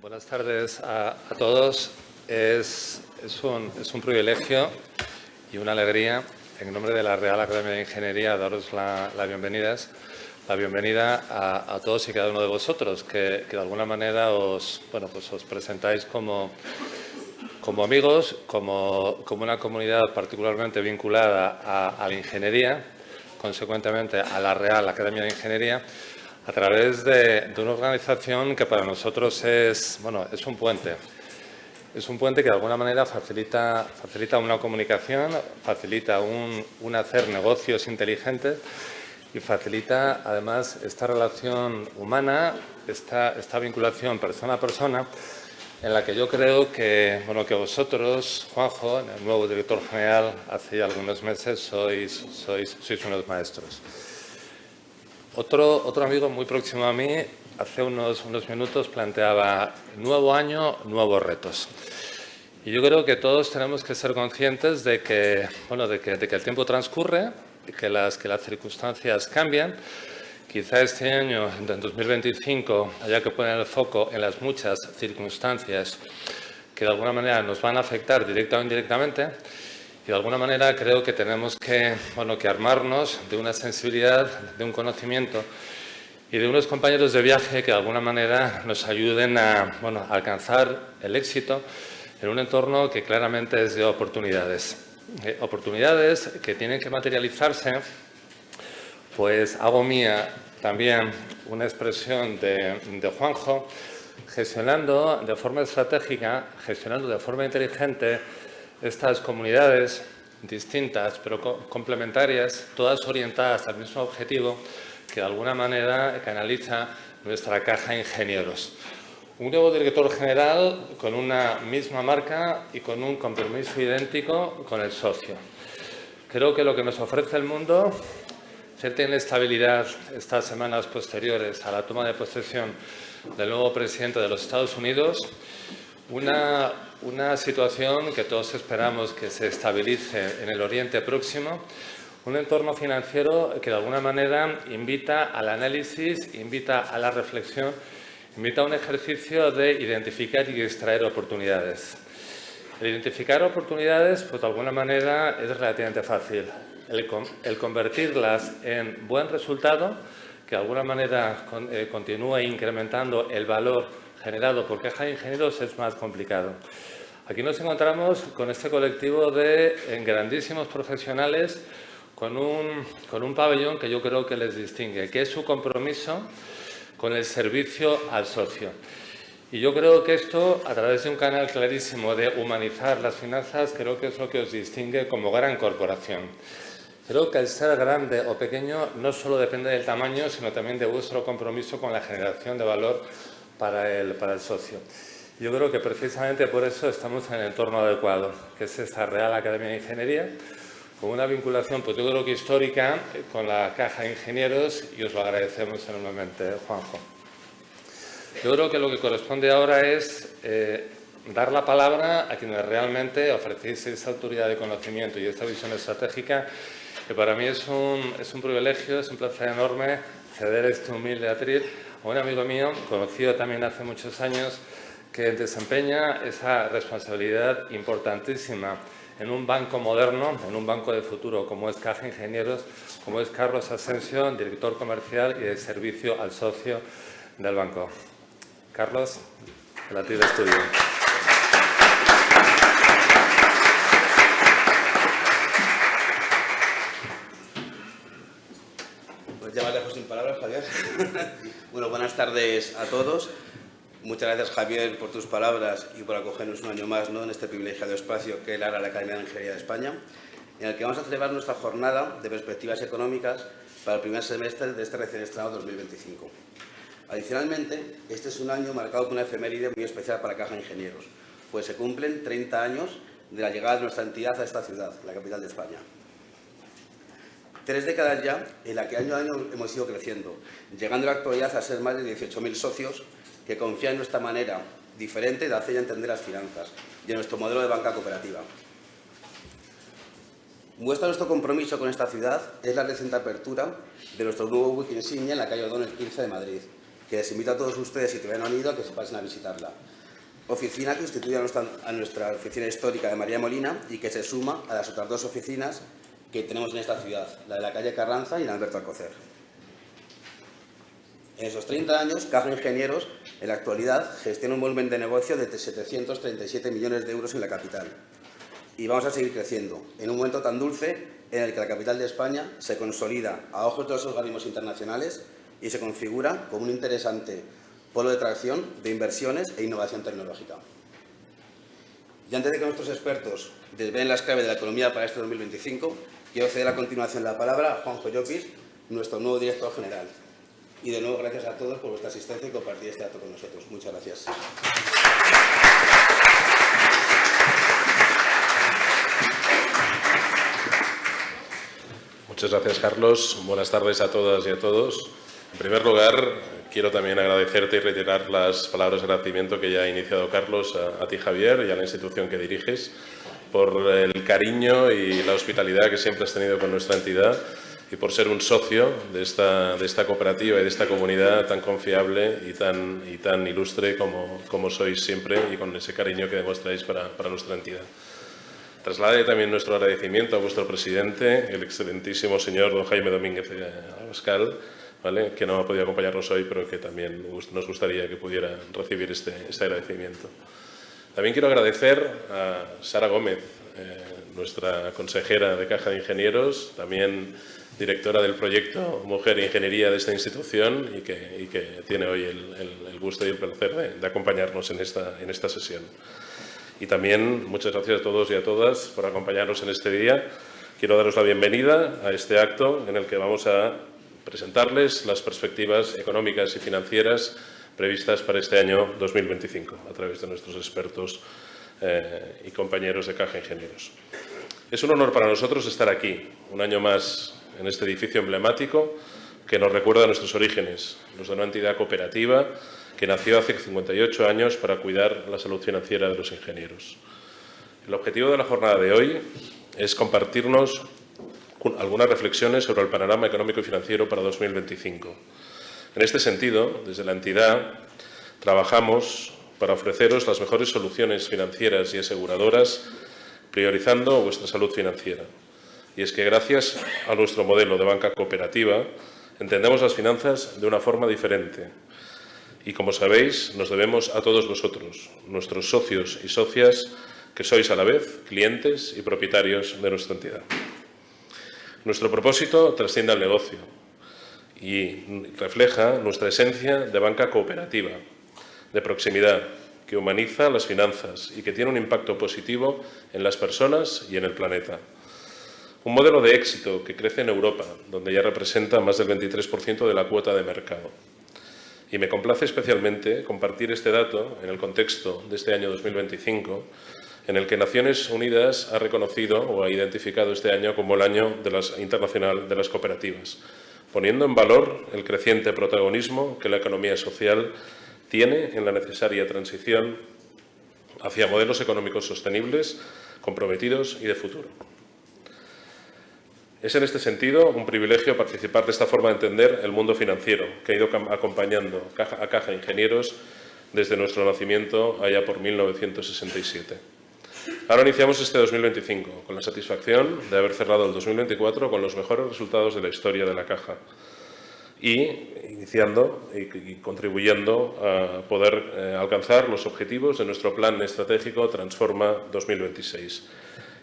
Buenas tardes a todos. Es un privilegio y una alegría, en nombre de la Real Academia de Ingeniería, daros la bienvenida a todos y cada uno de vosotros, que de alguna manera os presentáis como amigos, como una comunidad particularmente vinculada a la ingeniería, consecuentemente a la Real Academia de Ingeniería, a través de una organización que para nosotros es un puente. Es un puente que de alguna manera facilita una comunicación, facilita un hacer negocios inteligentes y facilita además esta relación humana, esta vinculación persona a persona, en la que yo creo que vosotros, Juanjo, el nuevo director general, hace ya algunos meses sois unos maestros. Otro amigo muy próximo a mí, hace unos minutos, planteaba nuevo año, nuevos retos. Y yo creo que todos tenemos que ser conscientes de que el tiempo transcurre, que las circunstancias cambian. Quizá este año, en 2025, haya que poner el foco en las muchas circunstancias que de alguna manera nos van a afectar directa o indirectamente. Y de alguna manera creo que tenemos que armarnos de una sensibilidad, de un conocimiento y de unos compañeros de viaje que de alguna manera nos ayuden a alcanzar el éxito en un entorno que claramente es de oportunidades. Oportunidades que tienen que materializarse, pues hago mía también una expresión de Juanjo, gestionando de forma estratégica, gestionando de forma inteligente estas comunidades distintas pero complementarias, todas orientadas al mismo objetivo que de alguna manera canaliza nuestra caja de ingenieros. Un nuevo director general con una misma marca y con un compromiso idéntico con el socio. Creo que lo que nos ofrece el mundo, cierta inestabilidad estas semanas posteriores a la toma de posesión del nuevo presidente de los Estados Unidos, una situación que todos esperamos que se estabilice en el Oriente Próximo, un entorno financiero que de alguna manera invita al análisis, invita a la reflexión, invita a un ejercicio de identificar y extraer oportunidades. El identificar oportunidades, pues de alguna manera es relativamente fácil. El convertirlas en buen resultado, que de alguna manera continúe incrementando el valor generado por caja de ingenieros, es más complicado. Aquí nos encontramos con este colectivo de grandísimos profesionales con un pabellón que yo creo que les distingue, que es su compromiso con el servicio al socio. Y yo creo que esto, a través de un canal clarísimo de humanizar las finanzas, creo que es lo que os distingue como gran corporación. Creo que el ser grande o pequeño no solo depende del tamaño, sino también de vuestro compromiso con la generación de valor para el socio. Yo creo que precisamente por eso estamos en el entorno adecuado, que es esta Real Academia de Ingeniería, con una vinculación, pues yo creo que histórica, con la Caja de Ingenieros, y os lo agradecemos enormemente, Juanjo. Yo creo que lo que corresponde ahora es dar la palabra a quienes realmente ofrecéis esa autoridad de conocimiento y esta visión estratégica, que para mí es un privilegio, es un placer enorme ceder este humilde atril a un amigo mío, conocido también hace muchos años, que desempeña esa responsabilidad importantísima en un banco moderno, en un banco de futuro como es Caja Ingenieros, como es Carlos Asensio, director comercial y de servicio al socio del banco. Carlos, el atril es tuyo. Pues ya me dejo sin palabras, Javier. Bueno, buenas tardes a todos. Muchas gracias, Javier, por tus palabras y por acogernos un año más, ¿no?, en este privilegiado espacio que es la Real Academia de Ingeniería de España, en el que vamos a celebrar nuestra jornada de perspectivas económicas para el primer semestre de este recién estrenado 2025. Adicionalmente, este es un año marcado por una efeméride muy especial para Caja Ingenieros, pues se cumplen 30 años de la llegada de nuestra entidad a esta ciudad, la capital de España. 3 décadas ya en la que año a año hemos ido creciendo, llegando en la actualidad a ser más de 18.000 socios que confían en nuestra manera diferente de hacer y entender las finanzas y en nuestro modelo de banca cooperativa. Muestra nuestro compromiso con esta ciudad es la reciente apertura de nuestro nuevo buque insignia en la calle O'Donnell 15 de Madrid, que les invito a todos ustedes, si todavía no han ido, a que se pasen a visitarla. Oficina que sustituye a nuestra oficina histórica de María Molina y que se suma a las otras 2 oficinas que tenemos en esta ciudad, la de la calle Carranza y la de Alberto Alcocer. En esos 30 años, Caja Ingenieros, en la actualidad, gestiona un volumen de negocio de 737 millones de euros en la capital. Y vamos a seguir creciendo, en un momento tan dulce en el que la capital de España se consolida a ojos de los organismos internacionales y se configura como un interesante polo de atracción de inversiones e innovación tecnológica. Y antes de que nuestros expertos desvelen las claves de la economía para este 2025, quiero ceder a continuación la palabra a Juanjo Llopis, nuestro nuevo director general. Y de nuevo, gracias a todos por vuestra asistencia y compartir este acto con nosotros. Muchas gracias. Muchas gracias, Carlos. Buenas tardes a todas y a todos. En primer lugar, quiero también agradecerte y reiterar las palabras de agradecimiento que ya ha iniciado Carlos a ti, Javier, y a la institución que diriges, por el cariño y la hospitalidad que siempre has tenido con nuestra entidad y por ser un socio de esta cooperativa y de esta comunidad tan confiable y tan ilustre como sois siempre y con ese cariño que demostráis para nuestra entidad. Traslade también nuestro agradecimiento a vuestro presidente, el excelentísimo señor don Jaime Domínguez Abascal, ¿vale?, que no ha podido acompañarnos hoy, pero que también nos gustaría que pudiera recibir este agradecimiento. También quiero agradecer a Sara Gómez, nuestra consejera de Caja de Ingenieros, también directora del proyecto Mujer e Ingeniería de esta institución y que tiene hoy el gusto y el placer de acompañarnos en esta sesión. Y también muchas gracias a todos y a todas por acompañarnos en este día. Quiero daros la bienvenida a este acto en el que vamos a presentarles las perspectivas económicas y financieras previstas para este año 2025 a través de nuestros expertos y compañeros de Caja Ingenieros. Es un honor para nosotros estar aquí, un año más, en este edificio emblemático que nos recuerda a nuestros orígenes, los de una entidad cooperativa que nació hace 58 años para cuidar la salud financiera de los ingenieros. El objetivo de la jornada de hoy es compartirnos algunas reflexiones sobre el panorama económico y financiero para 2025. En este sentido, desde la entidad, trabajamos para ofreceros las mejores soluciones financieras y aseguradoras, priorizando vuestra salud financiera. Y es que gracias a nuestro modelo de banca cooperativa, entendemos las finanzas de una forma diferente. Y como sabéis, nos debemos a todos vosotros, nuestros socios y socias, que sois a la vez clientes y propietarios de nuestra entidad. Nuestro propósito trasciende al negocio y refleja nuestra esencia de banca cooperativa, de proximidad, que humaniza las finanzas y que tiene un impacto positivo en las personas y en el planeta. Un modelo de éxito que crece en Europa, donde ya representa más del 23% de la cuota de mercado. Y me complace especialmente compartir este dato en el contexto de este año 2025, en el que Naciones Unidas ha reconocido o ha identificado este año como el año internacional de las cooperativas, poniendo en valor el creciente protagonismo que la economía social tiene en la necesaria transición hacia modelos económicos sostenibles, comprometidos y de futuro. Es en este sentido un privilegio participar de esta forma de entender el mundo financiero que ha ido acompañando a Caja Ingenieros desde nuestro nacimiento allá por 1967. Ahora iniciamos este 2025 con la satisfacción de haber cerrado el 2024 con los mejores resultados de la historia de la Caja y iniciando y contribuyendo a poder alcanzar los objetivos de nuestro plan estratégico Transforma 2026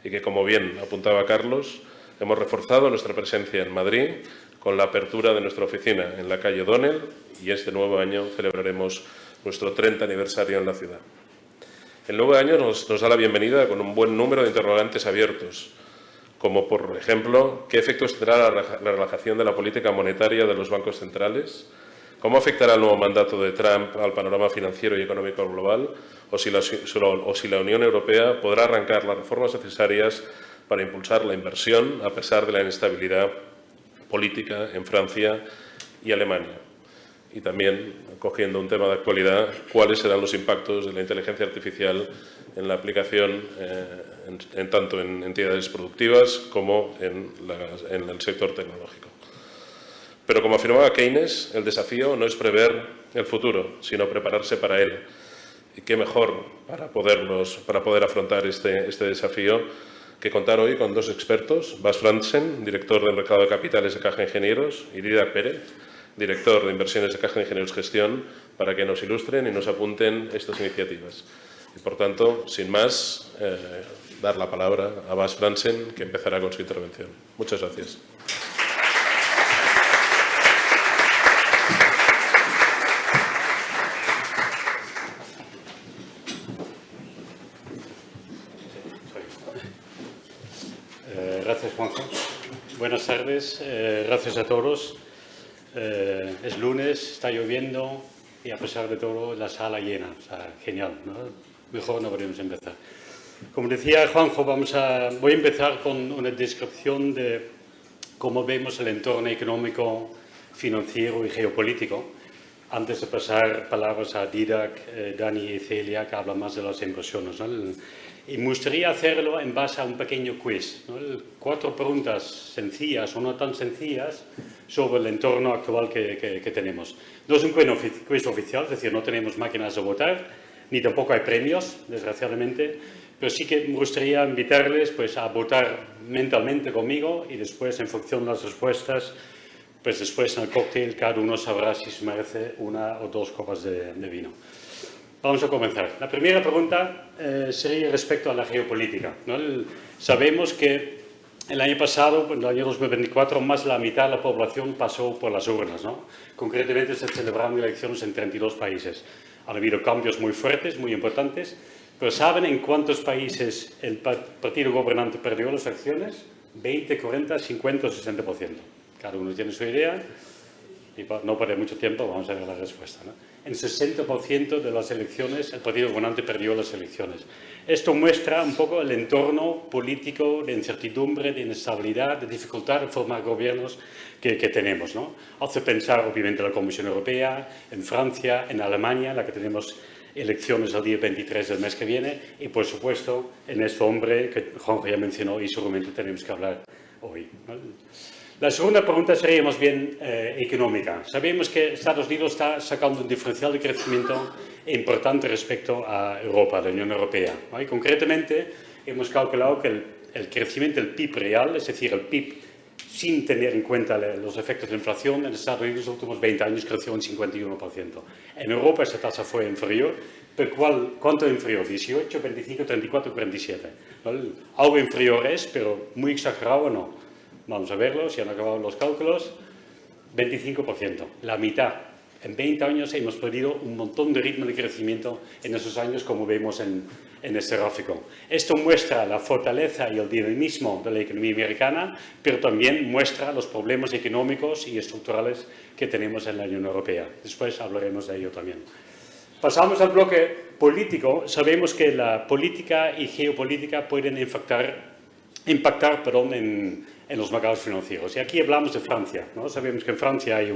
y que, como bien apuntaba Carlos, hemos reforzado nuestra presencia en Madrid con la apertura de nuestra oficina en la calle O'Donnell y este nuevo año celebraremos nuestro 30 aniversario en la ciudad. El nuevo año nos da la bienvenida con un buen número de interrogantes abiertos, como por ejemplo, ¿qué efectos tendrá la relajación de la política monetaria de los bancos centrales? ¿Cómo afectará el nuevo mandato de Trump al panorama financiero y económico global? O si la Unión Europea podrá arrancar las reformas necesarias para impulsar la inversión a pesar de la inestabilidad política en Francia y Alemania. Y también, cogiendo un tema de actualidad, cuáles serán los impactos de la inteligencia artificial en la aplicación tanto en entidades productivas como en el sector tecnológico. Pero como afirmaba Keynes, el desafío no es prever el futuro, sino prepararse para él. Y qué mejor para poder afrontar este desafío que contar hoy con dos expertos, Bas Fransen, director del mercado de capitales de Caja Ingenieros, y Didac Pérez, director de inversiones de Caja Ingenieros Gestión, para que nos ilustren y nos apunten estas iniciativas. Y, por tanto, sin más, dar la palabra a Bas Fransen, que empezará con su intervención. Muchas gracias. Gracias, Juanjo. Buenas tardes. Gracias a todos. Es lunes, está lloviendo y a pesar de todo la sala llena. O sea, genial, ¿no? Mejor no podríamos empezar. Como decía Juanjo, voy a empezar con una descripción de cómo vemos el entorno económico, financiero y geopolítico antes de pasar palabras a Didac, Dani y Celia, que hablan más de las inversiones, ¿no? Y me gustaría hacerlo en base a un pequeño quiz, ¿no? 4 preguntas sencillas o no tan sencillas sobre el entorno actual que tenemos. No es un quiz oficial, es decir, no tenemos máquinas de votar, ni tampoco hay premios, desgraciadamente, pero sí que me gustaría invitarles pues, a votar mentalmente conmigo y después, en función de las respuestas, pues después en el cóctel cada uno sabrá si se merece 1 o 2 copas de vino. Vamos a comenzar. La primera pregunta sería respecto a la geopolítica, ¿no? Sabemos que el año pasado, en el año 2024, más de la mitad de la población pasó por las urnas, ¿no? Concretamente se celebraron elecciones en 32 países. Han habido cambios muy fuertes, muy importantes, pero ¿saben en cuántos países el partido gobernante perdió las elecciones? 20, 40, 50 o 60%. Cada uno tiene su idea y para no perder mucho tiempo vamos a ver la respuesta, ¿no? En 60% de las elecciones el partido gobernante perdió las elecciones. Esto muestra un poco el entorno político de incertidumbre, de inestabilidad, de dificultad de formar gobiernos que tenemos, ¿no? Hace pensar obviamente en la Comisión Europea, en Francia, en Alemania, en la que tenemos elecciones el día 23 del mes que viene, y por supuesto en este hombre que Juanjo ya mencionó y seguramente tenemos que hablar hoy, ¿no? La segunda pregunta sería más bien económica. Sabemos que Estados Unidos está sacando un diferencial de crecimiento importante respecto a Europa, la Unión Europea, ¿no? Y concretamente hemos calculado que el crecimiento del PIB real, es decir, el PIB sin tener en cuenta los efectos de la inflación, en Estados Unidos en los últimos 20 años creció un 51%. En Europa esa tasa fue inferior, pero ¿cuánto inferior? 18, 25, 34, 47. ¿No? Algo inferior es, pero muy exagerado no. Vamos a verlo, si han acabado los cálculos. 25%, la mitad. En 20 años hemos perdido un montón de ritmo de crecimiento en esos años, como vemos en este gráfico. Esto muestra la fortaleza y el dinamismo de la economía americana, pero también muestra los problemas económicos y estructurales que tenemos en la Unión Europea. Después hablaremos de ello también. Pasamos al bloque político. Sabemos que la política y geopolítica pueden impactar en los mercados financieros. Y aquí hablamos de Francia, ¿no? Sabemos que en Francia hay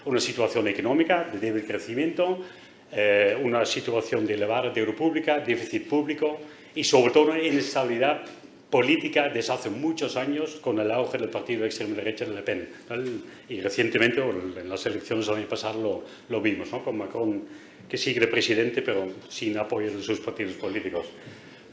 una situación económica de débil crecimiento, una situación de elevada deuda pública, déficit público y sobre todo una inestabilidad política desde hace muchos años con el auge del partido de extrema derecha de Le Pen, ¿no? Y recientemente, en las elecciones del año pasado, lo vimos, ¿no? Con Macron, que sigue de presidente pero sin apoyo de sus partidos políticos.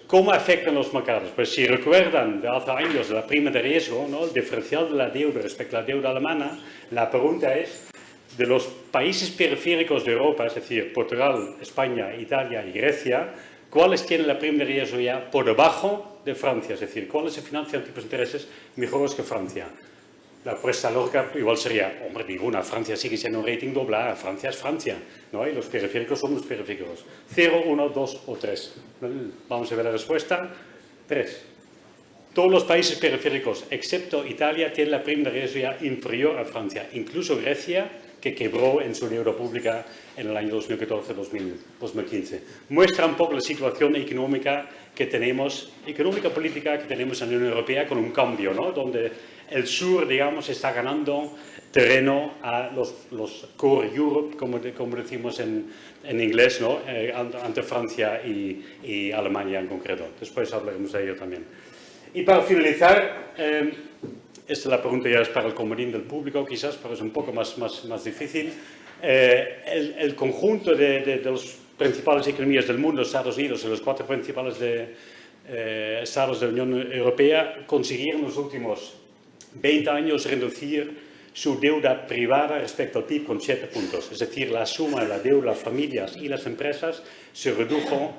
¿Cómo afectan los mercados? Pues si recuerdan de hace años la prima de riesgo, ¿no? El diferencial de la deuda respecto a la deuda alemana, la pregunta es, de los países periféricos de Europa, es decir, Portugal, España, Italia y Grecia, ¿cuáles tienen la prima de riesgo ya por debajo de Francia? Es decir, ¿cuáles se financian tipos de intereses mejores que Francia? La apuesta lógica igual sería, hombre, ninguna. Francia sigue siendo un rating doble A. Francia es Francia, ¿no? Y los periféricos son los periféricos. 0, 1, 2 o 3. Vamos a ver la respuesta. 3. Todos los países periféricos, excepto Italia, tienen la prima de riesgo ya inferior a Francia. Incluso Grecia, que quebró en su deuda pública en el año 2014-2015. Muestra un poco la situación económica que tenemos, económica-política que tenemos en la Unión Europea, con un cambio, ¿no? Donde el sur, digamos, está ganando terreno a los core Europe, como decimos en inglés, ¿no? Ante Francia y Alemania en concreto. Después hablaremos de ello también. Y para finalizar, esta la pregunta ya es para el comodín del público, quizás, pero es un poco más difícil. El conjunto de las principales economías del mundo, Estados Unidos y los 4 principales estados de la Unión Europea, consiguieron en los últimos 20 años reducir su deuda privada respecto al PIB con 7 puntos. Es decir, la suma de la deuda de las familias y las empresas se redujo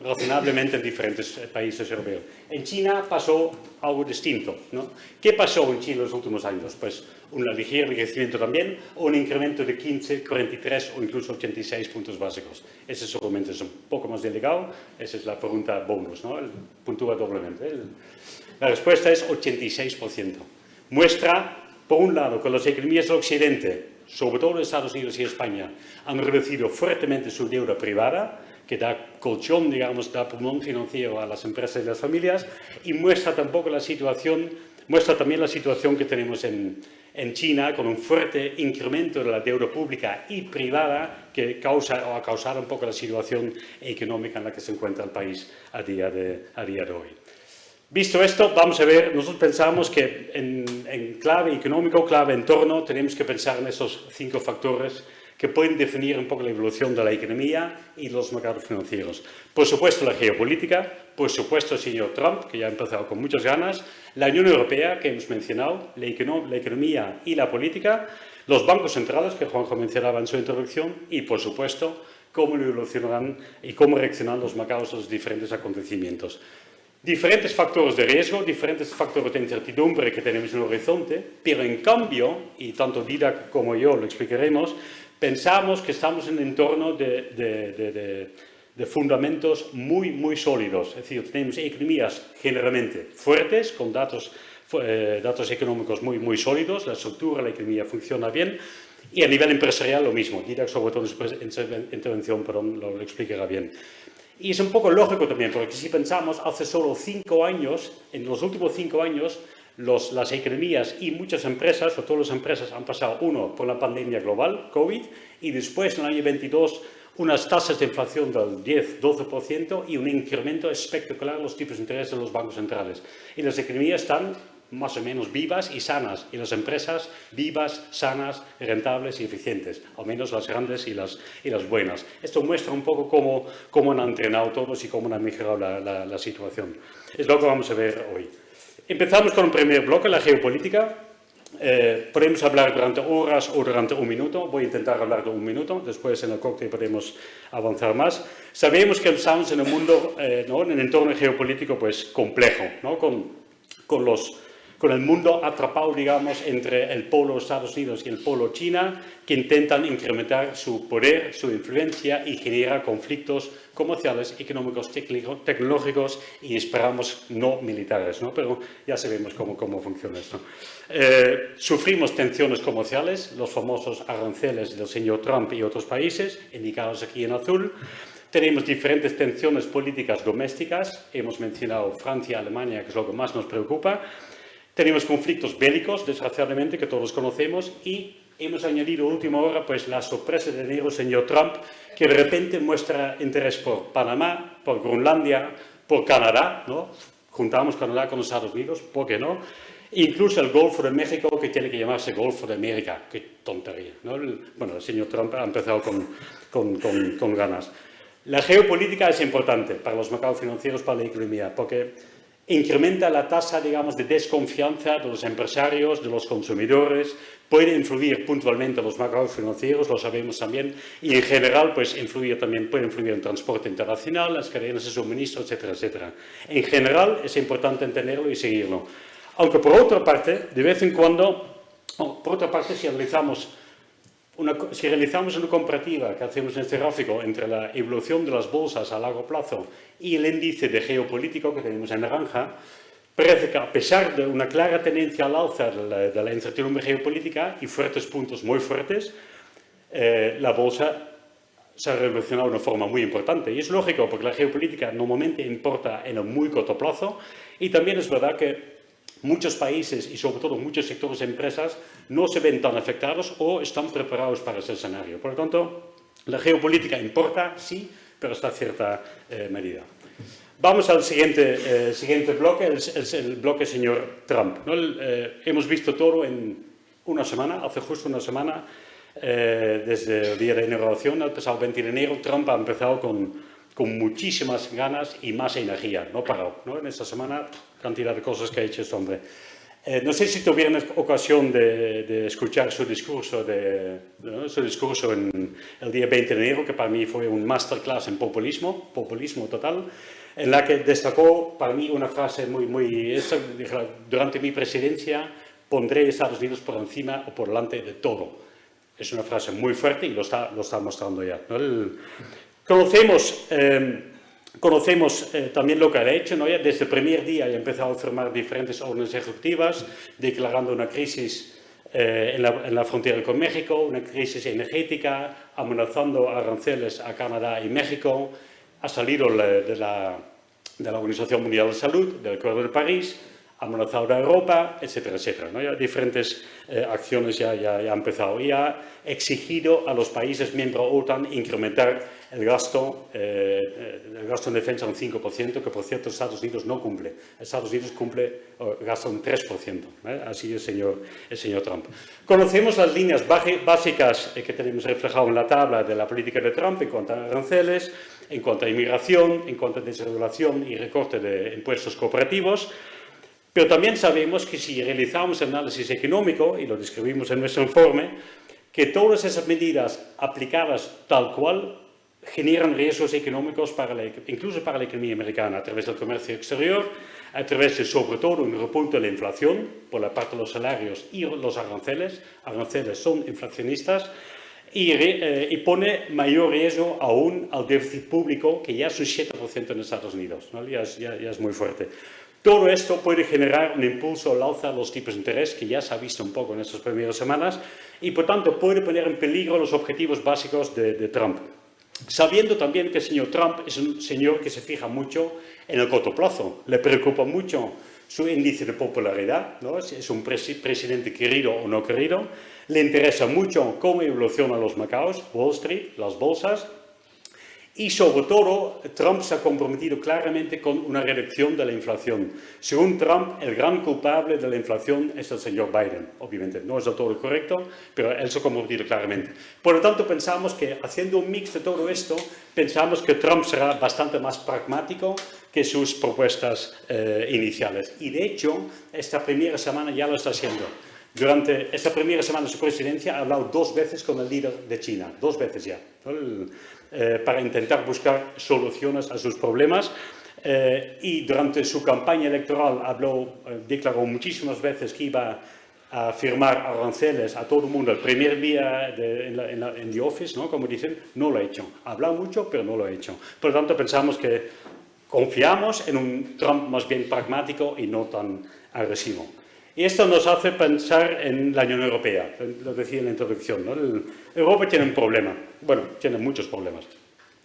razonablemente en diferentes países europeos. En China pasó algo distinto, ¿no? ¿Qué pasó en China en los últimos años? Pues un ligero crecimiento también, o un incremento de 15, 43 o incluso 86 puntos básicos. Ese seguramente es un poco más delicado, esa es la pregunta bonus, ¿no? Puntúa doblemente. La respuesta es 86%. Muestra, por un lado, que las economías del Occidente, sobre todo Estados Unidos y España, han reducido fuertemente su deuda privada, que da colchón, digamos, da pulmón financiero a las empresas y las familias, y muestra también la situación que tenemos en en China con un fuerte incremento de la deuda pública y privada que causa o ha causado un poco la situación económica en la que se encuentra el país a día de hoy. Visto esto, vamos a ver, nosotros pensamos que en clave económico, clave entorno, tenemos que pensar en esos 5 factores que pueden definir un poco la evolución de la economía y los mercados financieros. Por supuesto, la geopolítica, por supuesto, el señor Trump, que ya ha empezado con muchas ganas, la Unión Europea, que hemos mencionado, la economía y la política, los bancos centrales, que Juanjo mencionaba en su introducción, y, por supuesto, cómo evolucionarán y cómo reaccionarán los mercados a los diferentes acontecimientos. Diferentes factores de riesgo, diferentes factores de incertidumbre que tenemos en el horizonte, pero en cambio, y tanto Didac como yo lo explicaremos, pensamos que estamos en un entorno de fundamentos muy sólidos. Es decir, tenemos economías generalmente fuertes, con datos económicos muy sólidos, la estructura de la economía funciona bien, y a nivel empresarial lo mismo. Didac, sobre todo en su intervención, lo explicará bien. Y es un poco lógico también, porque si pensamos, hace solo 5 años, en los últimos 5 años, las economías y muchas empresas, o todas las empresas, han pasado, uno, por la pandemia global, COVID, y después, en el año 22, unas tasas de inflación del 10-12% y un incremento espectacular en los tipos de interés de los bancos centrales. Y las economías están más o menos vivas y sanas, y las empresas vivas, sanas, rentables y eficientes, al menos las grandes y las buenas. Esto muestra un poco cómo han entrenado todos y cómo han mejorado la situación. Es lo que vamos a ver hoy. Empezamos con un primer bloque, la geopolítica. Podemos hablar durante horas o durante un minuto. Voy a intentar hablar de un minuto, después en el cóctel podemos avanzar más. Sabemos que estamos en un mundo, ¿no?, en un entorno geopolítico pues, complejo, ¿no?, con el mundo atrapado, digamos, entre el polo Estados Unidos y el polo China, que intentan incrementar su poder, su influencia y generar conflictos comerciales, económicos, tecnológicos y esperamos no militares, ¿no? Pero ya sabemos cómo funciona esto. Sufrimos tensiones comerciales, los famosos aranceles del señor Trump y otros países, indicados aquí en azul. Tenemos diferentes tensiones políticas domésticas, hemos mencionado Francia, Alemania, que es lo que más nos preocupa. Tenemos conflictos bélicos, desgraciadamente, que todos conocemos, y hemos añadido a última hora pues, la sorpresa de enero del señor Trump, que de repente muestra interés por Panamá, por Groenlandia, por Canadá, ¿no? Juntamos Canadá con los Estados Unidos, ¿por qué no? Incluso el Golfo de México, que tiene que llamarse Golfo de América. ¡Qué tontería! ¿No? Bueno, el señor Trump ha empezado con ganas. La geopolítica es importante para los mercados financieros, para la economía, porque incrementa la tasa, digamos, de desconfianza de los empresarios, de los consumidores, puede influir puntualmente en los mercados financieros, lo sabemos también, y en general pues, puede influir en el transporte internacional, las cadenas de suministro, etcétera, etcétera. En general es importante entenderlo y seguirlo. Aunque por otra parte, de vez en cuando, si realizamos una comparativa que hacemos en este gráfico entre la evolución de las bolsas a largo plazo y el índice de geopolítico que tenemos en naranja, parece que a pesar de una clara tendencia al alza de la incertidumbre geopolítica y fuertes puntos muy fuertes, la bolsa se ha revolucionado de una forma muy importante. Y es lógico, porque la geopolítica normalmente importa en un muy corto plazo, y también es verdad que muchos países y sobre todo muchos sectores de empresas no se ven tan afectados o están preparados para ese escenario. Por lo tanto, la geopolítica importa, sí, pero hasta cierta medida. Vamos al siguiente bloque, el bloque señor Trump, ¿no? Hemos visto todo en una semana, hace justo una semana, desde el día de inauguración, el pasado 20 de enero, Trump ha empezado con muchísimas ganas y más energía, no parado, ¿no? En esta semana, cantidad de cosas que ha hecho este hombre. No sé si tuvieron ocasión de escuchar su discurso, en el día 20 de enero, que para mí fue un masterclass en populismo total, en la que destacó para mí una frase durante mi presidencia pondré a Estados Unidos por encima o por delante de todo. Es una frase muy fuerte y lo está mostrando ya, ¿no? Conocemos también lo que ha hecho, ¿no? Ya desde el primer día ha empezado a firmar diferentes órdenes ejecutivas, declarando una crisis en la frontera con México, una crisis energética, amenazando aranceles a Canadá y México, ha salido de la Organización Mundial de Salud, del Acuerdo de París, amenazado a Europa, etcétera, etcétera, ¿no? Ya diferentes acciones ya han empezado y ha exigido a los países miembros OTAN incrementar el gasto en defensa un 5%, que por cierto Estados Unidos no cumple. Estados Unidos gasta un 3%, así el señor Trump. Conocemos las líneas básicas que tenemos reflejado en la tabla de la política de Trump en cuanto a aranceles, en cuanto a inmigración, en cuanto a desregulación y recorte de impuestos corporativos. Pero también sabemos que si realizamos análisis económico, y lo describimos en nuestro informe, que todas esas medidas aplicadas tal cual generan riesgos económicos incluso para la economía americana, a través del comercio exterior, a través de, sobre todo, un repunte de la inflación por la parte de los salarios y los aranceles. Aranceles son inflacionistas y pone mayor riesgo aún al déficit público, que ya es un 7% en Estados Unidos, ¿no? Ya es muy fuerte. Todo esto puede generar un impulso al alza de los tipos de interés, que ya se ha visto un poco en estas primeras semanas, y por tanto puede poner en peligro los objetivos básicos de Trump. Sabiendo también que el señor Trump es un señor que se fija mucho en el corto plazo, le preocupa mucho su índice de popularidad, ¿no? Es un presidente querido o no querido, le interesa mucho cómo evolucionan los mercados, Wall Street, las bolsas. Y sobre todo, Trump se ha comprometido claramente con una reducción de la inflación. Según Trump, el gran culpable de la inflación es el señor Biden. Obviamente no es del todo correcto, pero él se ha comprometido claramente. Por lo tanto, pensamos que haciendo un mix de todo esto, pensamos que Trump será bastante más pragmático que sus propuestas iniciales. Y de hecho, esta primera semana ya lo está haciendo. Durante esta primera semana de su presidencia ha hablado 2 veces con el líder de China, 2 veces ya, ¿no? Para intentar buscar soluciones a sus problemas. Y durante su campaña electoral declaró muchísimas veces que iba a firmar aranceles a todo el mundo el primer día en the office, ¿no? Como dicen, no lo ha hecho. Ha hablado mucho, pero no lo ha hecho. Por lo tanto, pensamos que confiamos en un Trump más bien pragmático y no tan agresivo. Y esto nos hace pensar en la Unión Europea, lo decía en la introducción, ¿no? Europa tiene un problema, bueno, tiene muchos problemas.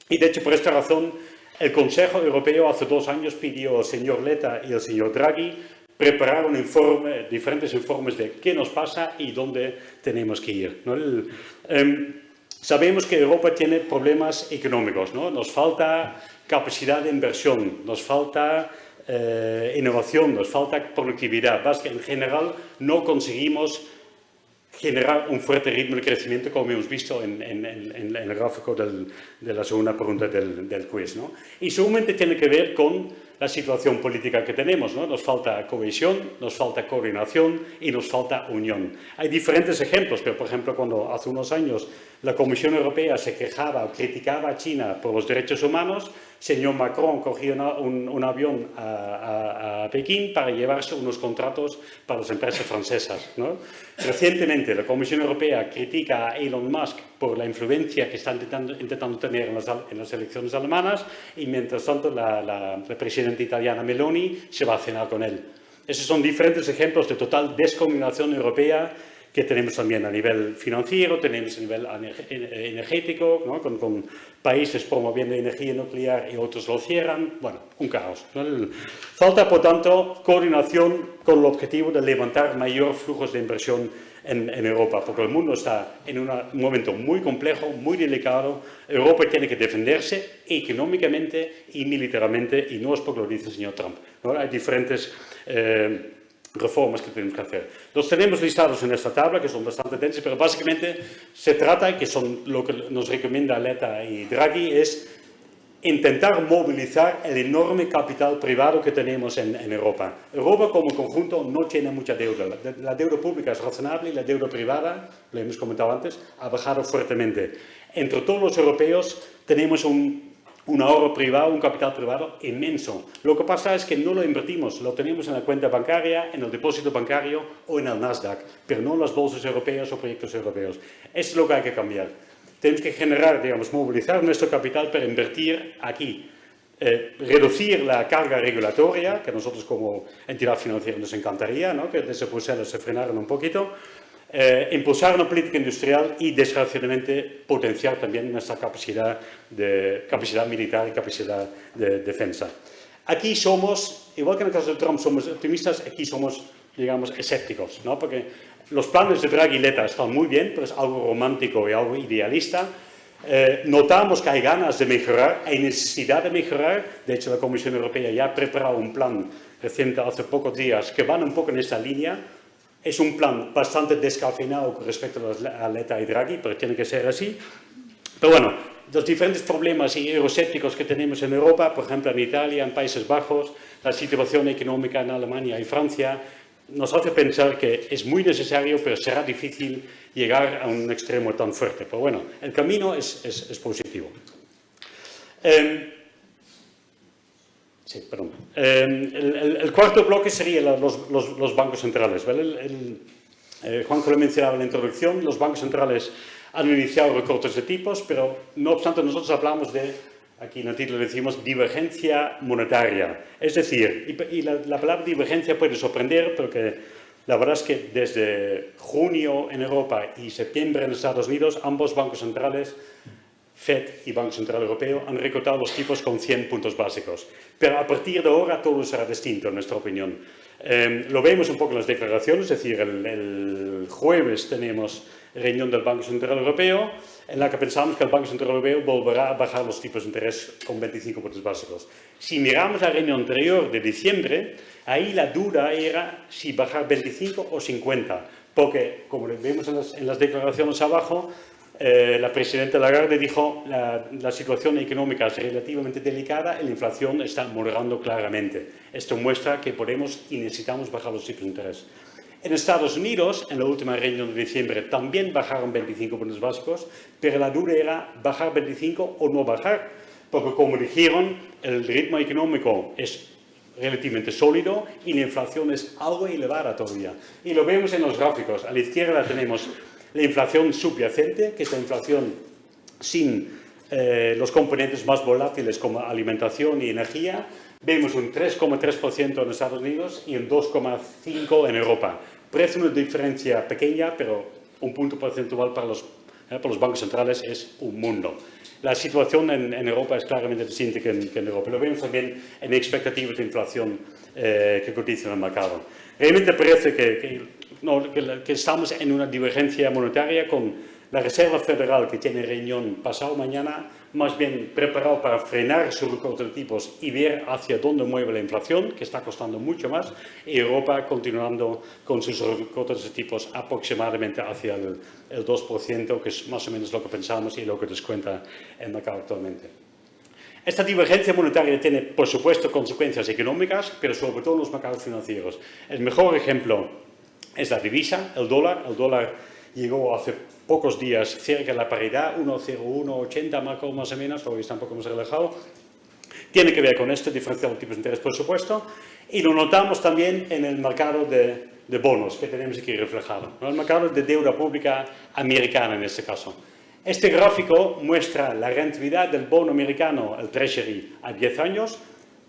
Y de hecho, por esta razón, el Consejo Europeo hace 2 años pidió al señor Letta y al señor Draghi preparar un informe, diferentes informes de qué nos pasa y dónde tenemos que ir, ¿no? Sabemos que Europa tiene problemas económicos, ¿no? Nos falta capacidad de inversión, nos falta innovación, nos falta productividad. En general no conseguimos generar un fuerte ritmo de crecimiento, como hemos visto en el gráfico de la segunda pregunta del quiz, ¿no? Y seguramente tiene que ver con la situación política que tenemos, ¿no? Nos falta cohesión, nos falta coordinación y nos falta unión. Hay diferentes ejemplos, pero por ejemplo cuando hace unos años la Comisión Europea se quejaba o criticaba a China por los derechos humanos, señor Macron cogió un avión a Pekín para llevarse unos contratos para las empresas francesas, ¿no? Recientemente la Comisión Europea critica a Elon Musk por la influencia que está intentando tener en las elecciones alemanas, y mientras tanto la presidenta italiana Meloni se va a cenar con él. Esos son diferentes ejemplos de total descoordinación europea que tenemos también a nivel financiero, tenemos a nivel energético, ¿no? con países promoviendo energía nuclear y otros lo cierran. Bueno, un caos, ¿no? Falta, por tanto, coordinación con el objetivo de levantar mayor flujos de inversión en Europa, porque el mundo está en un momento muy complejo, muy delicado. Europa tiene que defenderse económicamente y militarmente, y no es porque lo dice el señor Trump, ¿no? Hay diferentes reformas que tenemos que hacer. Los tenemos listados en esta tabla, que son bastante densas, pero básicamente se trata, que son lo que nos recomienda Letta y Draghi, es intentar movilizar el enorme capital privado que tenemos en Europa. Europa como conjunto no tiene mucha deuda. La deuda pública es razonable y la deuda privada, lo hemos comentado antes, ha bajado fuertemente. Entre todos los europeos tenemos un ahorro privado, un capital privado inmenso. Lo que pasa es que no lo invertimos, lo tenemos en la cuenta bancaria, en el depósito bancario o en el Nasdaq, pero no en las bolsas europeas o proyectos europeos. Eso es lo que hay que cambiar. Tenemos que generar, digamos, movilizar nuestro capital para invertir aquí. Reducir la carga regulatoria, que a nosotros como entidad financiera nos encantaría, ¿no? Que desde Bruselas se frenaran un poquito. Impulsar una política industrial y, desgraciadamente, potenciar también nuestra capacidad militar y capacidad de defensa. Aquí somos, igual que en el caso de Trump somos optimistas, aquí somos, digamos, escépticos, ¿no? Porque los planes de Draghi y Letta están muy bien, pero es algo romántico y algo idealista. Notamos que hay ganas de mejorar, hay necesidad de mejorar. De hecho, la Comisión Europea ya ha preparado un plan reciente, hace pocos días, que van un poco en esta línea. Es un plan bastante descafeinado con respecto a Letta y Draghi, pero tiene que ser así. Pero bueno, los diferentes problemas y euroscépticos que tenemos en Europa, por ejemplo en Italia, en Países Bajos, la situación económica en Alemania y Francia, nos hace pensar que es muy necesario, pero será difícil llegar a un extremo tan fuerte. Pero bueno, el camino es positivo. El cuarto bloque sería los bancos centrales, ¿vale? Juanjo lo mencionaba en la introducción, los bancos centrales han iniciado recortes de tipos, pero no obstante nosotros hablamos de, aquí en el título decimos, divergencia monetaria. Es decir, y la palabra divergencia puede sorprender, porque la verdad es que desde junio en Europa y septiembre en Estados Unidos, ambos bancos centrales, Fed y Banco Central Europeo, han recortado los tipos con 100 puntos básicos. Pero a partir de ahora todo será distinto, en nuestra opinión. Lo vemos un poco en las declaraciones, es decir, el jueves tenemos reunión del Banco Central Europeo, en la que pensamos que el Banco Central Europeo volverá a bajar los tipos de interés con 25 puntos básicos. Si miramos la reunión anterior de diciembre, ahí la duda era si bajar 25 o 50, porque, como vemos en las declaraciones abajo, la presidenta Lagarde dijo la situación económica es relativamente delicada y la inflación está moderando claramente. Esto muestra que podemos y necesitamos bajar los tipos de interés. En Estados Unidos, en la última reunión de diciembre, también bajaron 25 puntos básicos, pero la duda era bajar 25 o no bajar, porque como dijeron, el ritmo económico es relativamente sólido y la inflación es algo elevada todavía. Y lo vemos en los gráficos. A la izquierda tenemos la inflación subyacente, que es la inflación sin los componentes más volátiles como alimentación y energía. Vemos un 3,3% en Estados Unidos y un 2,5% en Europa. Parece una diferencia pequeña, pero un punto porcentual para los bancos centrales es un mundo. La situación en Europa es claramente distinta que en Europa. Lo vemos también en expectativas de inflación que cotizan en el mercado. Realmente parece que estamos en una divergencia monetaria con la Reserva Federal, que tiene reunión pasado mañana, más bien preparado para frenar su recorte de tipos y ver hacia dónde mueve la inflación, que está costando mucho más, y Europa continuando con sus recortes de tipos aproximadamente hacia el 2%, que es más o menos lo que pensamos y lo que descuenta el mercado actualmente. Esta divergencia monetaria tiene, por supuesto, consecuencias económicas, pero sobre todo en los mercados financieros. El mejor ejemplo es la divisa, el dólar. El dólar llegó hace pocos días cerca de la paridad, 1,0180 marcó más o menos, hoy está un poco más relajado. Tiene que ver con esto, diferencial de tipos de interés, por supuesto, y lo notamos también en el mercado de bonos que tenemos aquí reflejado, ¿no? El mercado de deuda pública americana en este caso. Este gráfico muestra la rentabilidad del bono americano, el Treasury, a 10 años,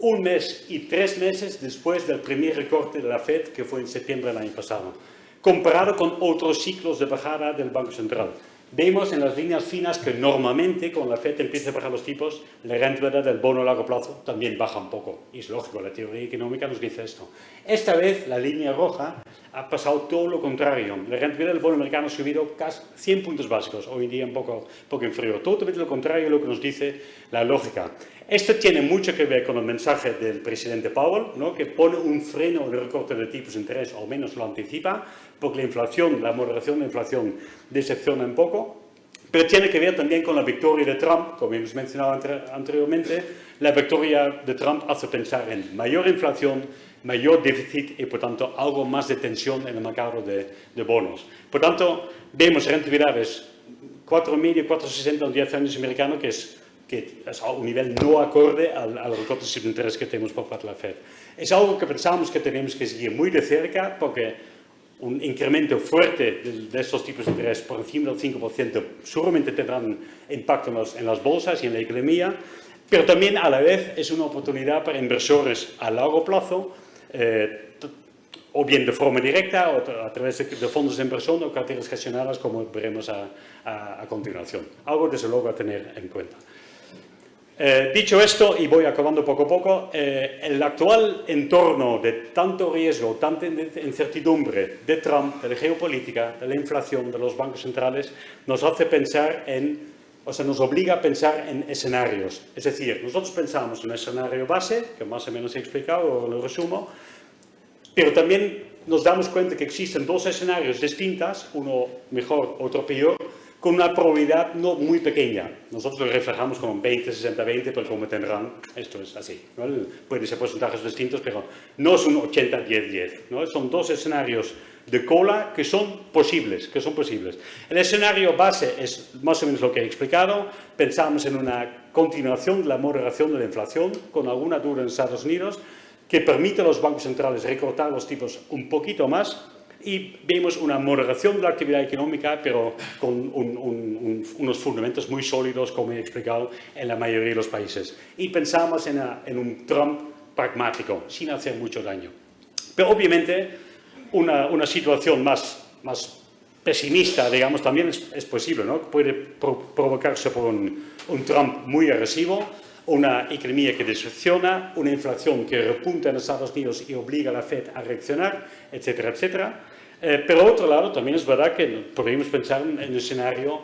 un mes y 3 meses después del primer recorte de la Fed, que fue en septiembre del año pasado, comparado con otros ciclos de bajada del Banco Central. Vemos en las líneas finas que normalmente, cuando la Fed empieza a bajar los tipos, la rentabilidad del bono a largo plazo también baja un poco. Y es lógico, la teoría económica nos dice esto. Esta vez, la línea roja ha pasado todo lo contrario. La rentabilidad del bono americano ha subido casi 100 puntos básicos, hoy en día un poco inferior. Totalmente lo contrario de lo que nos dice la lógica. Esto tiene mucho que ver con el mensaje del presidente Powell, ¿no? Que pone un freno en el recorte de tipos de interés, o al menos lo anticipa, porque la inflación, la moderación de la inflación decepciona un poco, pero tiene que ver también con la victoria de Trump, como hemos mencionado anteriormente. La victoria de Trump hace pensar en mayor inflación, mayor déficit y, por tanto, algo más de tensión en el mercado de bonos. Por tanto, vemos rentabilidades 4,5, 4,60 en 10 años americanos, que es a un nivel no acorde al recorte de interés que tenemos por parte de la Fed. Es algo que pensamos que tenemos que seguir muy de cerca, porque un incremento fuerte de estos tipos de interés por encima del 5% seguramente tendrán impacto en las bolsas y en la economía, pero también a la vez es una oportunidad para inversores a largo plazo, o bien de forma directa o a través de fondos de inversión o carteras gestionadas, como veremos a continuación. Algo desde luego a tener en cuenta. Dicho esto, y voy acabando poco a poco, el actual entorno de tanto riesgo, tanta incertidumbre de Trump, de la geopolítica, de la inflación, de los bancos centrales, nos hace pensar nos obliga a pensar en escenarios. Es decir, nosotros pensamos en un escenario base, que más o menos he explicado, o lo resumo, pero también nos damos cuenta que existen dos escenarios distintos, uno mejor, otro peor, con una probabilidad no muy pequeña. Nosotros lo reflejamos como 20, 60, 20, pero como tendrán, esto es así, ¿no? Pueden ser porcentajes distintos, pero no es un 80, 10, 10, ¿no? Son dos escenarios de cola que son posibles, El escenario base es más o menos lo que he explicado. Pensamos en una continuación de la moderación de la inflación, con alguna duda en Estados Unidos, que permite a los bancos centrales recortar los tipos un poquito más, y vemos una moderación de la actividad económica, pero con unos fundamentos muy sólidos, como he explicado, en la mayoría de los países. Y pensamos en un Trump pragmático, sin hacer mucho daño. Pero obviamente una situación más pesimista, digamos, también es posible, ¿no? Puede provocarse por un Trump muy agresivo, una economía que decepciona, una inflación que repunta en Estados Unidos y obliga a la Fed a reaccionar, etcétera, etcétera. Pero, por otro lado, también es verdad que podríamos pensar en un escenario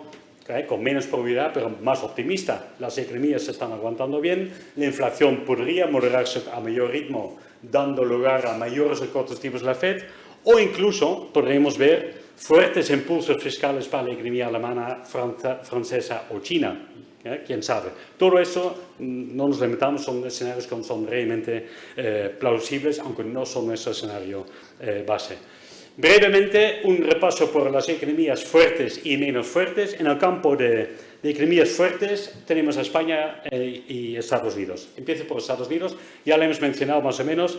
con menos probabilidad, pero más optimista. Las economías se están aguantando bien, la inflación podría moderarse a mayor ritmo, dando lugar a mayores recortes tipos de la Fed, o incluso podríamos ver fuertes impulsos fiscales para la economía alemana, francesa o china. ¿Quién sabe? Todo eso, no nos limitamos, son escenarios que son realmente plausibles, aunque no son nuestro escenario base. Brevemente, un repaso por las economías fuertes y menos fuertes. En el campo de economías fuertes tenemos a España y Estados Unidos. Empiezo por Estados Unidos, ya lo hemos mencionado más o menos.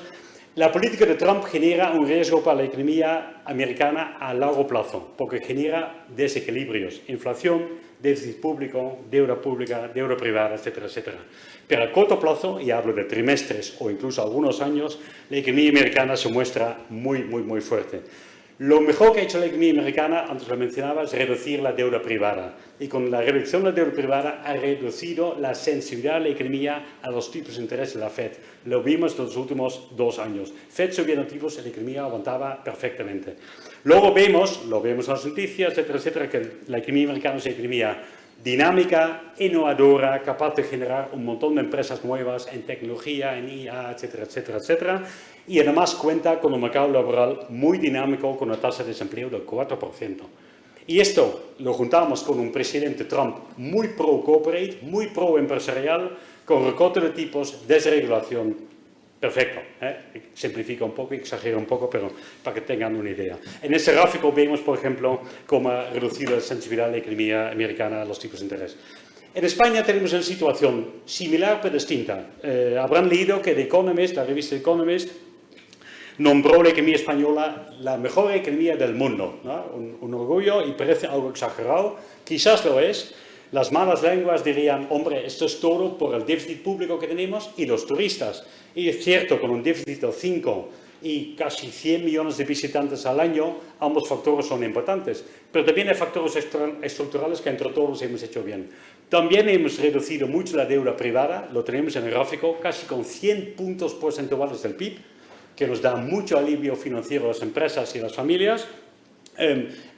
La política de Trump genera un riesgo para la economía americana a largo plazo, porque genera desequilibrios, inflación, déficit público, deuda privada, etcétera, etcétera. Pero a corto plazo, y hablo de trimestres o incluso algunos años, la economía americana se muestra muy, muy, muy fuerte. Lo mejor que ha hecho la economía americana, antes lo mencionaba, es reducir la deuda privada. Y con la reducción de la deuda privada ha reducido la sensibilidad de la economía a los tipos de interés de la Fed. Lo vimos en los últimos 2 años. Fed subiendo tipos y la economía aguantaba perfectamente. Luego lo vemos en las noticias, etcétera, etcétera, que la economía americana es una economía dinámica, innovadora, capaz de generar un montón de empresas nuevas en tecnología, en IA, etcétera, etcétera, etcétera. Y además cuenta con un mercado laboral muy dinámico, con una tasa de desempleo del 4%. Y esto lo juntamos con un presidente Trump muy pro-corporate, muy pro-empresarial, con recorte de tipos, desregulación. Perfecto, simplifica un poco, exagera un poco, pero para que tengan una idea. En este gráfico vemos, por ejemplo, cómo ha reducido la sensibilidad de la economía americana a los tipos de interés. En España tenemos una situación similar pero distinta. Habrán leído que The Economist, la revista The Economist, nombró la economía española la mejor economía del mundo, ¿no? Un orgullo, y parece algo exagerado, quizás lo es. Las malas lenguas dirían, hombre, esto es todo por el déficit público que tenemos y los turistas. Y es cierto, con un déficit de 5 y casi 100 millones de visitantes al año, ambos factores son importantes. Pero también hay factores estructurales que entre todos hemos hecho bien. También hemos reducido mucho la deuda privada, lo tenemos en el gráfico, casi con 100 puntos porcentuales del PIB, que nos da mucho alivio financiero a las empresas y a las familias.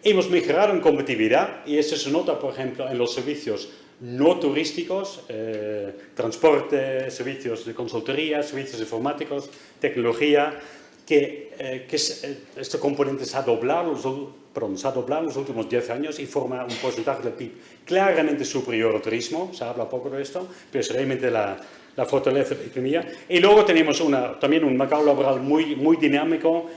Hemos mejorado en competitividad, y eso se nota, por ejemplo, en los servicios no turísticos, transporte, servicios de consultoría, servicios informáticos, tecnología, este componente se ha doblado en los últimos 10 años y forma un porcentaje del PIB claramente superior al turismo. Se habla poco de esto, pero es realmente la fortaleza de la economía. Y luego tenemos también un mercado laboral muy dinámico,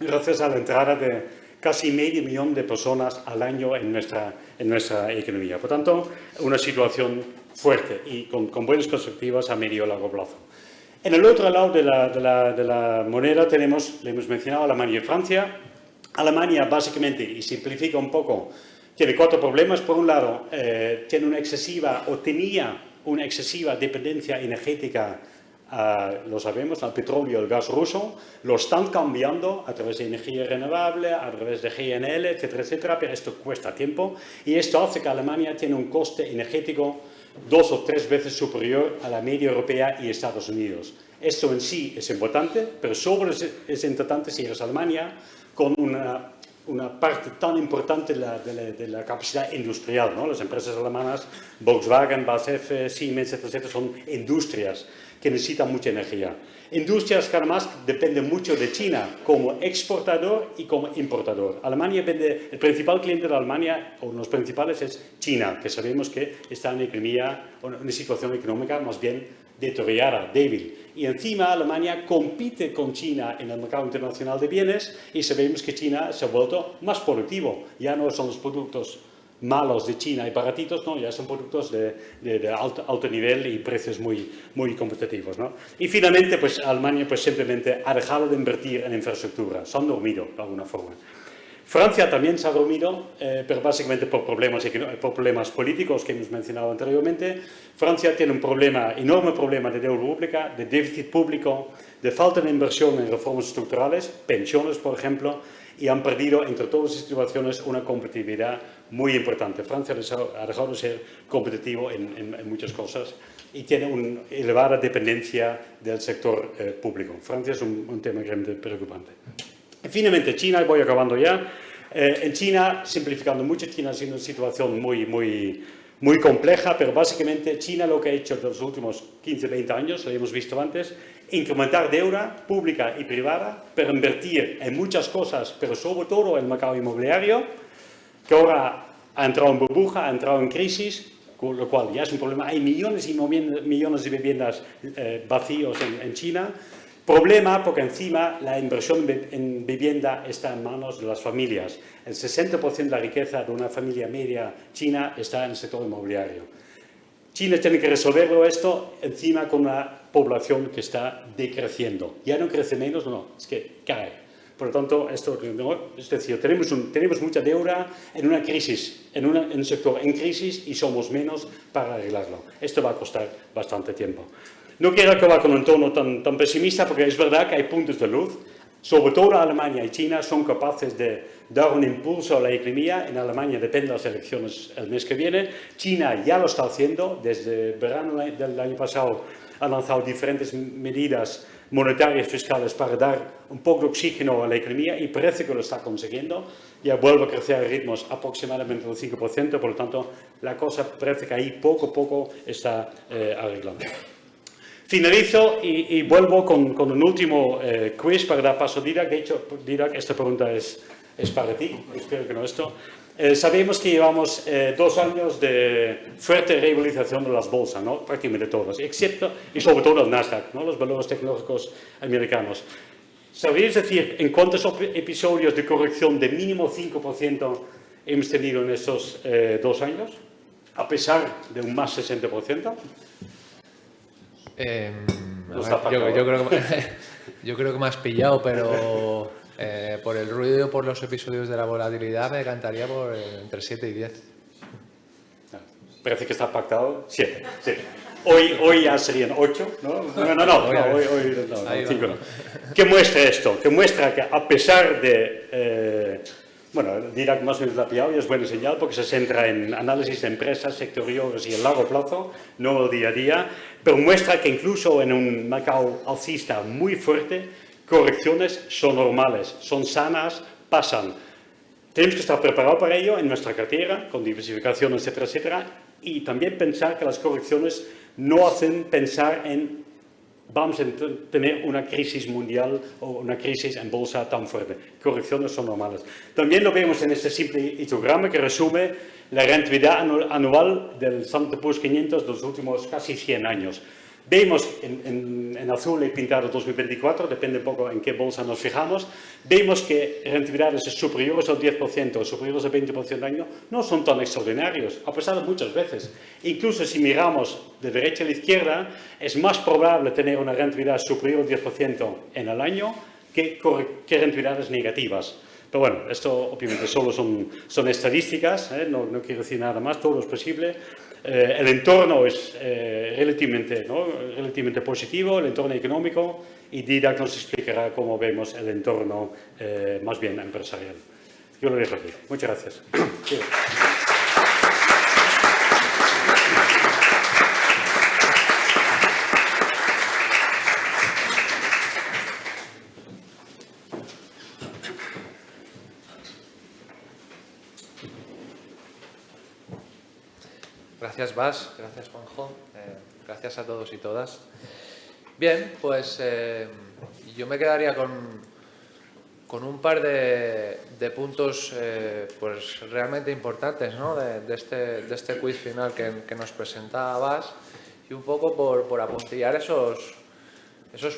gracias a la entrada de casi 500.000 de personas al año en nuestra economía. Por tanto, una situación fuerte y con buenas perspectivas a medio y largo plazo. En el otro lado de la moneda le hemos mencionado Alemania y Francia. Alemania, básicamente, y simplifica un poco, tiene 4 problemas. Por un lado, tenía una excesiva dependencia energética, lo sabemos, al petróleo y al gas ruso. Lo están cambiando a través de energía renovable, a través de GNL, etcétera, etcétera, pero esto cuesta tiempo y esto hace que Alemania tiene un coste energético 2 o 3 veces superior a la media europea y Estados Unidos. Esto en sí es importante, pero sobre es importante si eres Alemania con una parte tan importante de la capacidad industrial, ¿no? Las empresas alemanas, Volkswagen, BASF, Siemens, etc., son industrias que necesitan mucha energía. Industrias que además dependen mucho de China como exportador y como importador. Alemania vende, el principal cliente de Alemania, o los principales, es China, que sabemos que está en una situación económica más bien deteriorada, débil. Y encima Alemania compite con China en el mercado internacional de bienes y sabemos que China se ha vuelto más productivo. Ya no son los productos malos de China y baratitos, ¿no? Ya son productos de alto nivel y precios muy competitivos, ¿no? Y finalmente, pues Alemania pues simplemente ha dejado de invertir en infraestructura, se han dormido de alguna forma. Francia también se ha dormido, pero básicamente por problemas políticos que hemos mencionado anteriormente. Francia tiene un enorme problema de deuda pública, de déficit público, de falta de inversión en reformas estructurales, pensiones, por ejemplo, y han perdido entre todas las instituciones una competitividad muy importante. Francia ha dejado de ser competitivo en muchas cosas y tiene una elevada dependencia del sector público. Francia es un tema realmente preocupante. Y finalmente, China, y voy acabando ya. En China, simplificando mucho, China ha sido una situación muy compleja, pero básicamente China lo que ha hecho en los últimos 15-20 años, lo hemos visto antes, incrementar deuda pública y privada, pero invertir en muchas cosas, pero sobre todo en el mercado inmobiliario, que ahora ha entrado en burbuja, ha entrado en crisis, con lo cual ya es un problema. Hay millones y millones de viviendas vacíos en China. Problema porque encima la inversión en vivienda está en manos de las familias. El 60% de la riqueza de una familia media china está en el sector inmobiliario. China tiene que resolverlo esto encima con una población que está decreciendo. Ya no crece menos, no, es que cae. Por lo tanto, esto es decir, tenemos mucha deuda en una crisis, en un sector en crisis y somos menos para arreglarlo. Esto va a costar bastante tiempo. No quiero acabar con un tono tan pesimista porque es verdad que hay puntos de luz. Sobre todo Alemania y China son capaces de dar un impulso a la economía. En Alemania depende de las elecciones el mes que viene. China ya lo está haciendo. Desde verano del año pasado ha lanzado diferentes medidas monetarias fiscales para dar un poco de oxígeno a la economía y parece que lo está consiguiendo. Ya vuelve a crecer a ritmos aproximadamente del 5%, por lo tanto la cosa parece que ahí poco a poco está arreglando. Finalizo y vuelvo con un último quiz para dar paso a Didac. De hecho, Didac, esta pregunta es para ti, espero que no esto. Sabemos que llevamos 2 años de fuerte regularización de las bolsas, ¿no? Prácticamente todas, excepto, y sobre todo el Nasdaq, ¿no? Los valores tecnológicos americanos. ¿Sabríais decir en cuántos episodios de corrección de mínimo 5% hemos tenido en estos 2 años? A pesar de un más 60%. Yo creo que me has pillado, pero por el ruido, por los episodios de la volatilidad, me decantaría por entre 7 y 10. Parece que está pactado 7. Sí. Hoy ya serían 8, ¿no? No, hoy 5 no. ¿Qué muestra esto? Que muestra que a pesar de... bueno, Didac más o menos la ha pillado y es buena señal porque se centra en análisis de empresas, sectoriales y a largo plazo, no el día a día, pero muestra que incluso en un mercado alcista muy fuerte, correcciones son normales, son sanas, pasan. Tenemos que estar preparados para ello en nuestra cartera, con diversificación, etcétera, etcétera, y también pensar que las correcciones no hacen pensar en vamos a tener una crisis mundial o una crisis en bolsa tan fuerte. Correcciones son normales. También lo vemos en este simple histograma que resume la rentabilidad anual del Standard & Poor's 500 de los últimos casi 100 años. Vemos en azul he pintado 2024, depende un poco en qué bolsa nos fijamos. Vemos que rentabilidades superiores al 10%, superiores al 20% al año, no son tan extraordinarios, a pesar de muchas veces. Incluso si miramos de derecha a la izquierda, es más probable tener una rentabilidad superior al 10% en el año que rentabilidades negativas. Pero bueno, esto obviamente solo son estadísticas, no quiero decir nada más, todo es posible. El entorno es relativamente positivo, el entorno económico, y Didac nos explicará cómo vemos el entorno más bien empresarial. Yo lo dejo aquí. Muchas gracias. Gracias, Bas. Gracias, Juanjo. Gracias a todos y todas. Bien, pues yo me quedaría con un par de puntos pues realmente importantes, ¿no? de este quiz final que nos presenta Bas, y un poco por apuntillar esos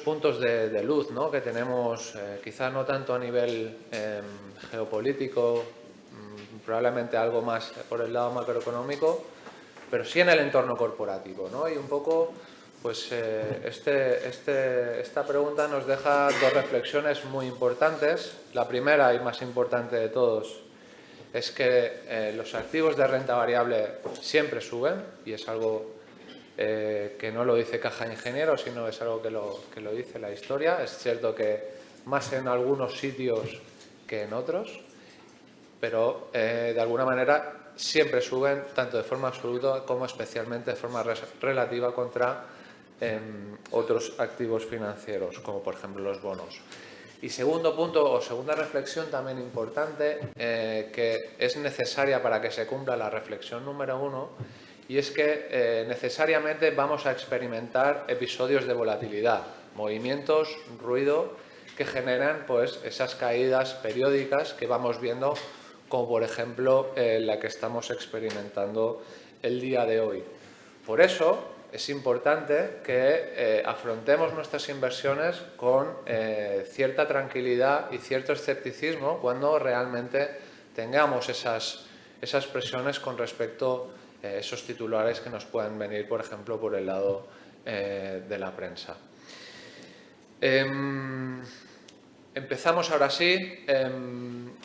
puntos de luz, ¿no? que tenemos, quizá no tanto a nivel geopolítico, probablemente algo más por el lado macroeconómico, pero sí en el entorno corporativo, ¿no? Y un poco, pues esta pregunta nos deja dos reflexiones muy importantes. La primera y más importante de todos es que los activos de renta variable siempre suben, y es algo que no lo dice Caja de Ingenieros, sino es algo que lo dice la historia. Es cierto que más en algunos sitios que en otros, pero de alguna manera siempre suben, tanto de forma absoluta como especialmente de forma relativa contra otros activos financieros, como por ejemplo los bonos. Y segundo punto, o segunda reflexión también importante, que es necesaria para que se cumpla la reflexión número 1, y es que necesariamente vamos a experimentar episodios de volatilidad, movimientos, ruido, que generan pues esas caídas periódicas que vamos viendo, como por ejemplo la que estamos experimentando el día de hoy. Por eso es importante que afrontemos nuestras inversiones con cierta tranquilidad y cierto escepticismo cuando realmente tengamos esas presiones con respecto a esos titulares que nos pueden venir, por ejemplo, por el lado de la prensa. Empezamos ahora sí.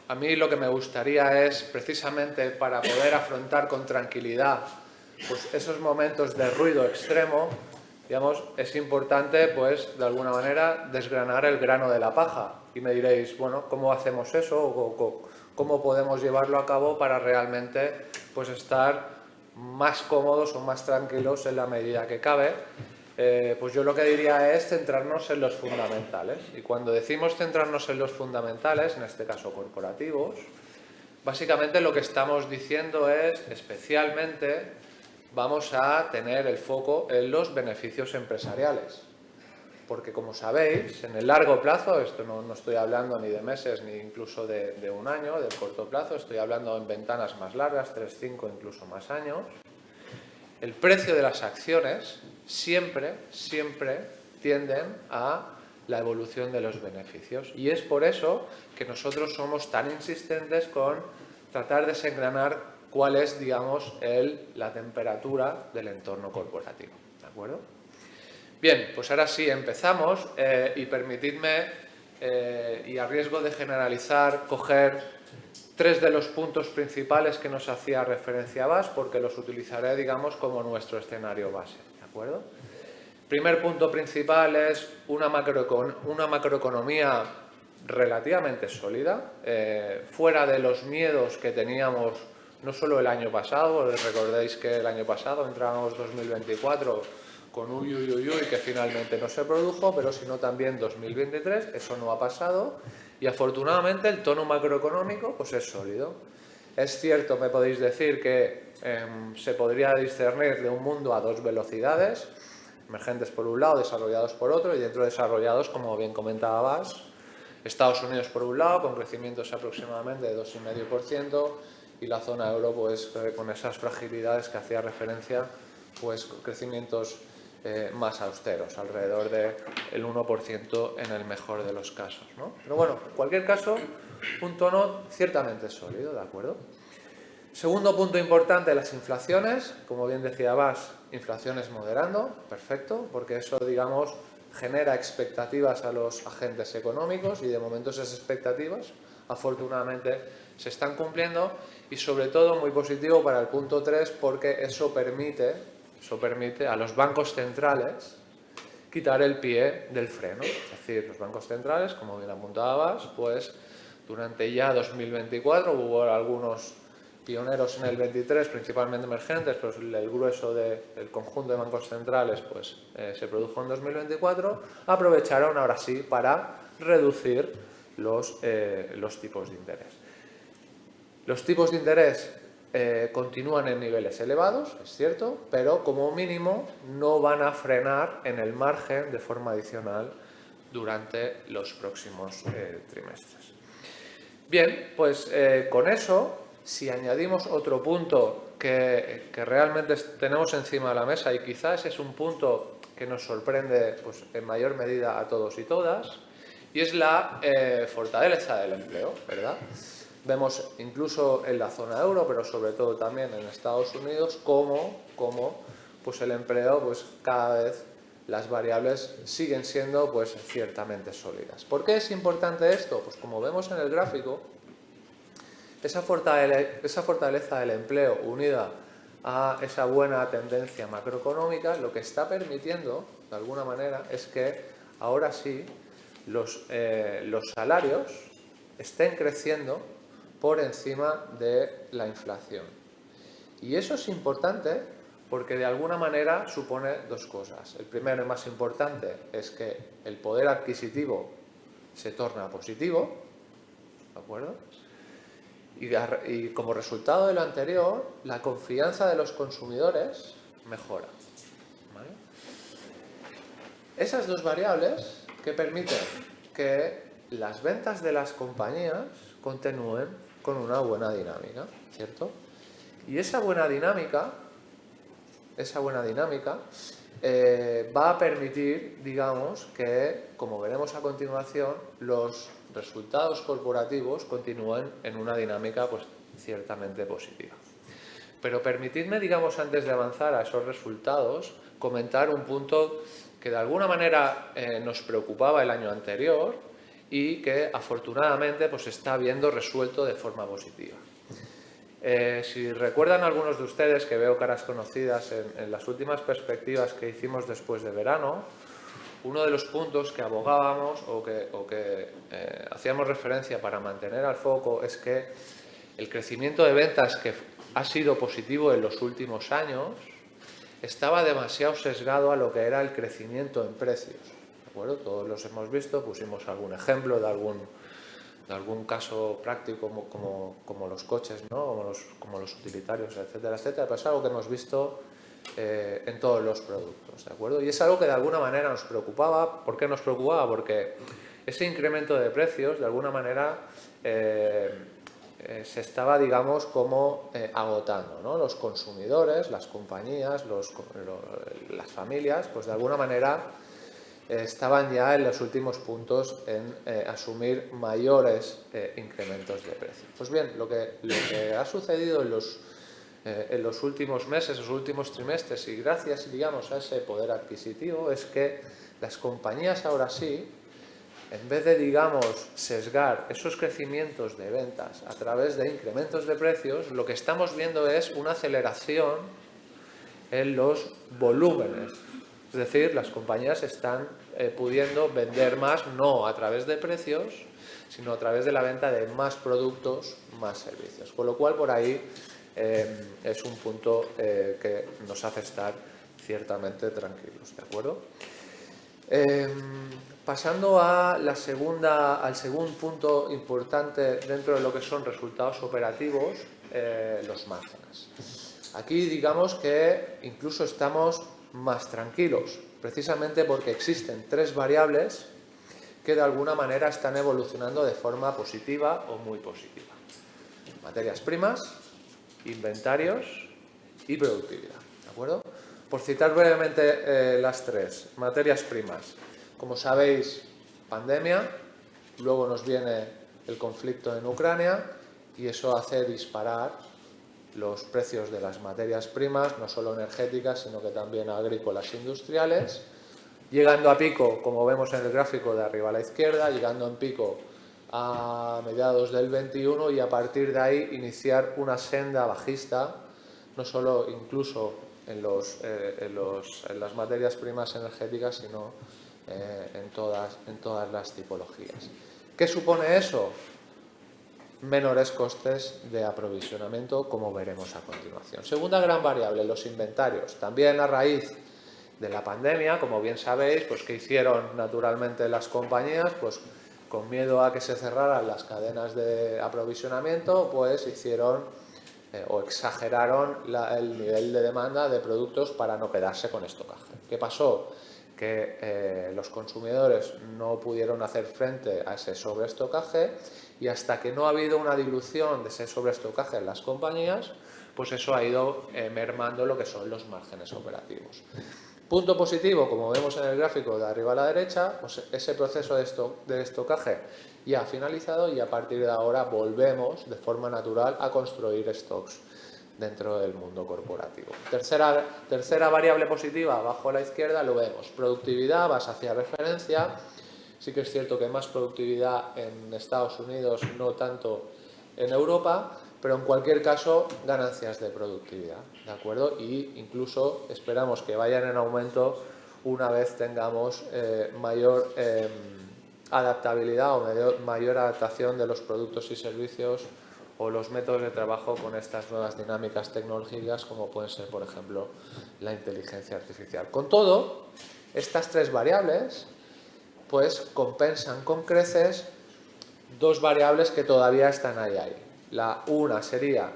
A mí lo que me gustaría es, precisamente para poder afrontar con tranquilidad pues esos momentos de ruido extremo, digamos, es importante, pues, de alguna manera, desgranar el grano de la paja. Y me diréis, bueno, ¿cómo hacemos eso? O ¿cómo podemos llevarlo a cabo para realmente, pues, estar más cómodos o más tranquilos en la medida que cabe? Pues yo lo que diría es centrarnos en los fundamentales. Y cuando decimos centrarnos en los fundamentales, en este caso corporativos, básicamente lo que estamos diciendo es, especialmente, vamos a tener el foco en los beneficios empresariales. Porque, como sabéis, en el largo plazo, esto no estoy hablando ni de meses ni incluso de un año, del corto plazo, estoy hablando en ventanas más largas, 3, 5, incluso más años, el precio de las acciones siempre tienden a la evolución de los beneficios. Y es por eso que nosotros somos tan insistentes con tratar de desengranar cuál es, digamos, la temperatura del entorno corporativo. ¿De acuerdo? Bien, pues ahora sí empezamos y permitidme, y a riesgo de generalizar, coger 3 de los puntos principales que nos hacía referencia Bas, porque los utilizaré, digamos, como nuestro escenario base. ¿De acuerdo? Primer punto principal es una macroeconomía relativamente sólida, fuera de los miedos que teníamos no solo el año pasado. Recordéis que el año pasado entrábamos 2024 con uy, que finalmente no se produjo, pero sino también 2023, eso no ha pasado, y afortunadamente el tono macroeconómico pues es sólido. Es cierto, me podéis decir que se podría discernir de un mundo a 2 velocidades, emergentes por un lado, desarrollados por otro, y dentro de desarrollados, como bien comentaba Bas, Estados Unidos por un lado, con crecimientos aproximadamente de 2,5%, y la zona euro pues con esas fragilidades que hacía referencia, pues crecimientos más austeros, alrededor del 1% en el mejor de los casos, ¿no? Pero bueno, en cualquier caso, un tono ciertamente sólido, ¿de acuerdo? Segundo punto importante, las inflaciones. Como bien decía Bas, inflaciones moderando, perfecto, porque eso, digamos, genera expectativas a los agentes económicos, y de momento esas expectativas, afortunadamente, se están cumpliendo, y sobre todo muy positivo para el punto 3, porque eso permite a los bancos centrales quitar el pie del freno. Es decir, los bancos centrales, como bien apuntaba Bas, pues durante ya 2024 hubo algunos pioneros en el 23, principalmente emergentes, pero el grueso del conjunto de bancos centrales pues se produjo en 2024, aprovecharon ahora sí para reducir los tipos de interés. Los tipos de interés continúan en niveles elevados, es cierto, pero como mínimo no van a frenar en el margen de forma adicional durante los próximos trimestres. Bien, pues con eso, si añadimos otro punto que realmente tenemos encima de la mesa, y quizás es un punto que nos sorprende pues, en mayor medida a todos y todas, y es la fortaleza del empleo, ¿verdad? Vemos incluso en la zona euro, pero sobre todo también en Estados Unidos, cómo pues el empleo, pues cada vez las variables siguen siendo pues ciertamente sólidas. ¿Por qué es importante esto? Pues como vemos en el gráfico, esa fortaleza del empleo unida a esa buena tendencia macroeconómica, lo que está permitiendo, de alguna manera, es que ahora sí los salarios estén creciendo por encima de la inflación. Y eso es importante porque de alguna manera supone dos cosas. El primero y más importante es que el poder adquisitivo se torna positivo, ¿de acuerdo? Y como resultado de lo anterior, la confianza de los consumidores mejora, ¿vale? Esas dos variables que permiten que las ventas de las compañías continúen con una buena dinámica, ¿cierto? Y esa buena dinámica va a permitir, digamos, que, como veremos a continuación, los resultados corporativos continúen en una dinámica pues ciertamente positiva. Pero permitidme, digamos, antes de avanzar a esos resultados, comentar un punto que de alguna manera nos preocupaba el año anterior y que afortunadamente pues está viendo resuelto de forma positiva. Si recuerdan algunos de ustedes, que veo caras conocidas en las últimas perspectivas que hicimos después de verano, uno de los puntos que abogábamos o que hacíamos referencia para mantener al foco es que el crecimiento de ventas, que ha sido positivo en los últimos años, estaba demasiado sesgado a lo que era el crecimiento en precios, ¿de acuerdo? Todos los hemos visto, pusimos algún ejemplo de algún caso práctico como los coches, ¿no? como los utilitarios, etcétera, etcétera, pero es algo que hemos visto en todos los productos, ¿de acuerdo? Y es algo que de alguna manera nos preocupaba. ¿Por qué nos preocupaba? Porque ese incremento de precios de alguna manera se estaba, digamos, como agotando, ¿no? Los consumidores, las compañías, las familias, pues de alguna manera estaban ya en los últimos puntos en asumir mayores incrementos de precio. Pues bien, lo que ha sucedido en los últimos meses, los últimos trimestres, y gracias, digamos, a ese poder adquisitivo, es que las compañías ahora sí, en vez de, digamos, sesgar esos crecimientos de ventas a través de incrementos de precios, lo que estamos viendo es una aceleración en los volúmenes. Es decir, las compañías están pudiendo vender más, no a través de precios, sino a través de la venta de más productos, más servicios. Con lo cual, por ahí es un punto que nos hace estar ciertamente tranquilos, ¿de acuerdo? Pasando al segundo punto importante dentro de lo que son resultados operativos, los márgenes. Aquí digamos que incluso estamos más tranquilos, precisamente porque existen tres variables que de alguna manera están evolucionando de forma positiva o muy positiva. Materias primas, inventarios y productividad, ¿de acuerdo? Por citar brevemente las tres. Materias primas. Como sabéis, pandemia, luego nos viene el conflicto en Ucrania y eso hace disparar los precios de las materias primas, no solo energéticas, sino que también agrícolas e industriales, llegando a pico, como vemos en el gráfico de arriba a la izquierda, llegando en pico a mediados del 21 y a partir de ahí iniciar una senda bajista, no solo incluso en las materias primas energéticas, sino en todas las tipologías. ¿Qué supone eso? Menores costes de aprovisionamiento, como veremos a continuación. Segunda gran variable, los inventarios. También a raíz de la pandemia, como bien sabéis, pues ¿qué hicieron naturalmente las compañías? Pues con miedo a que se cerraran las cadenas de aprovisionamiento, pues hicieron o exageraron el nivel de demanda de productos para no quedarse con estocaje. ¿Qué pasó? Que los consumidores no pudieron hacer frente a ese sobreestocaje y hasta que no ha habido una dilución de ese sobreestocaje en las compañías, pues eso ha ido mermando lo que son los márgenes operativos. Punto positivo, como vemos en el gráfico de arriba a la derecha, pues ese proceso de estocaje ya ha finalizado y a partir de ahora volvemos de forma natural a construir stocks dentro del mundo corporativo. Tercera variable positiva, abajo a la izquierda lo vemos, productividad, vas hacia referencia. Sí que es cierto que hay más productividad en Estados Unidos, no tanto en Europa, pero en cualquier caso ganancias de productividad, ¿de acuerdo? Y incluso esperamos que vayan en aumento una vez tengamos mayor adaptabilidad o mayor adaptación de los productos y servicios o los métodos de trabajo con estas nuevas dinámicas tecnológicas como pueden ser, por ejemplo, la inteligencia artificial. Con todo, estas tres variables pues compensan con creces dos variables que todavía están ahí. Una sería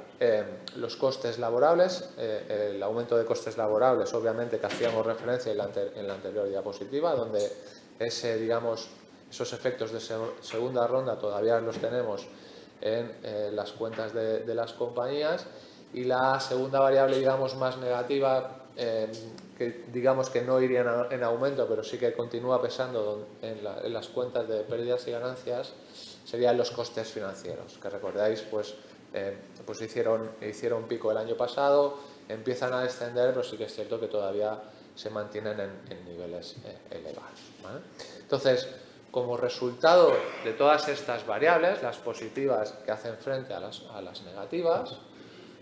los costes laborables, el aumento de costes laborables, obviamente que hacíamos referencia en la anterior diapositiva, donde esos efectos de segunda ronda todavía los tenemos en las cuentas de las compañías. Y la segunda variable, digamos, más negativa, que digamos que no iría en aumento, pero sí que continúa pesando en las cuentas de pérdidas y ganancias, serían los costes financieros, que recordáis, pues hicieron pico el año pasado, empiezan a descender, pero sí que es cierto que todavía se mantienen en niveles elevados, ¿vale? Entonces, como resultado de todas estas variables, las positivas que hacen frente a las negativas,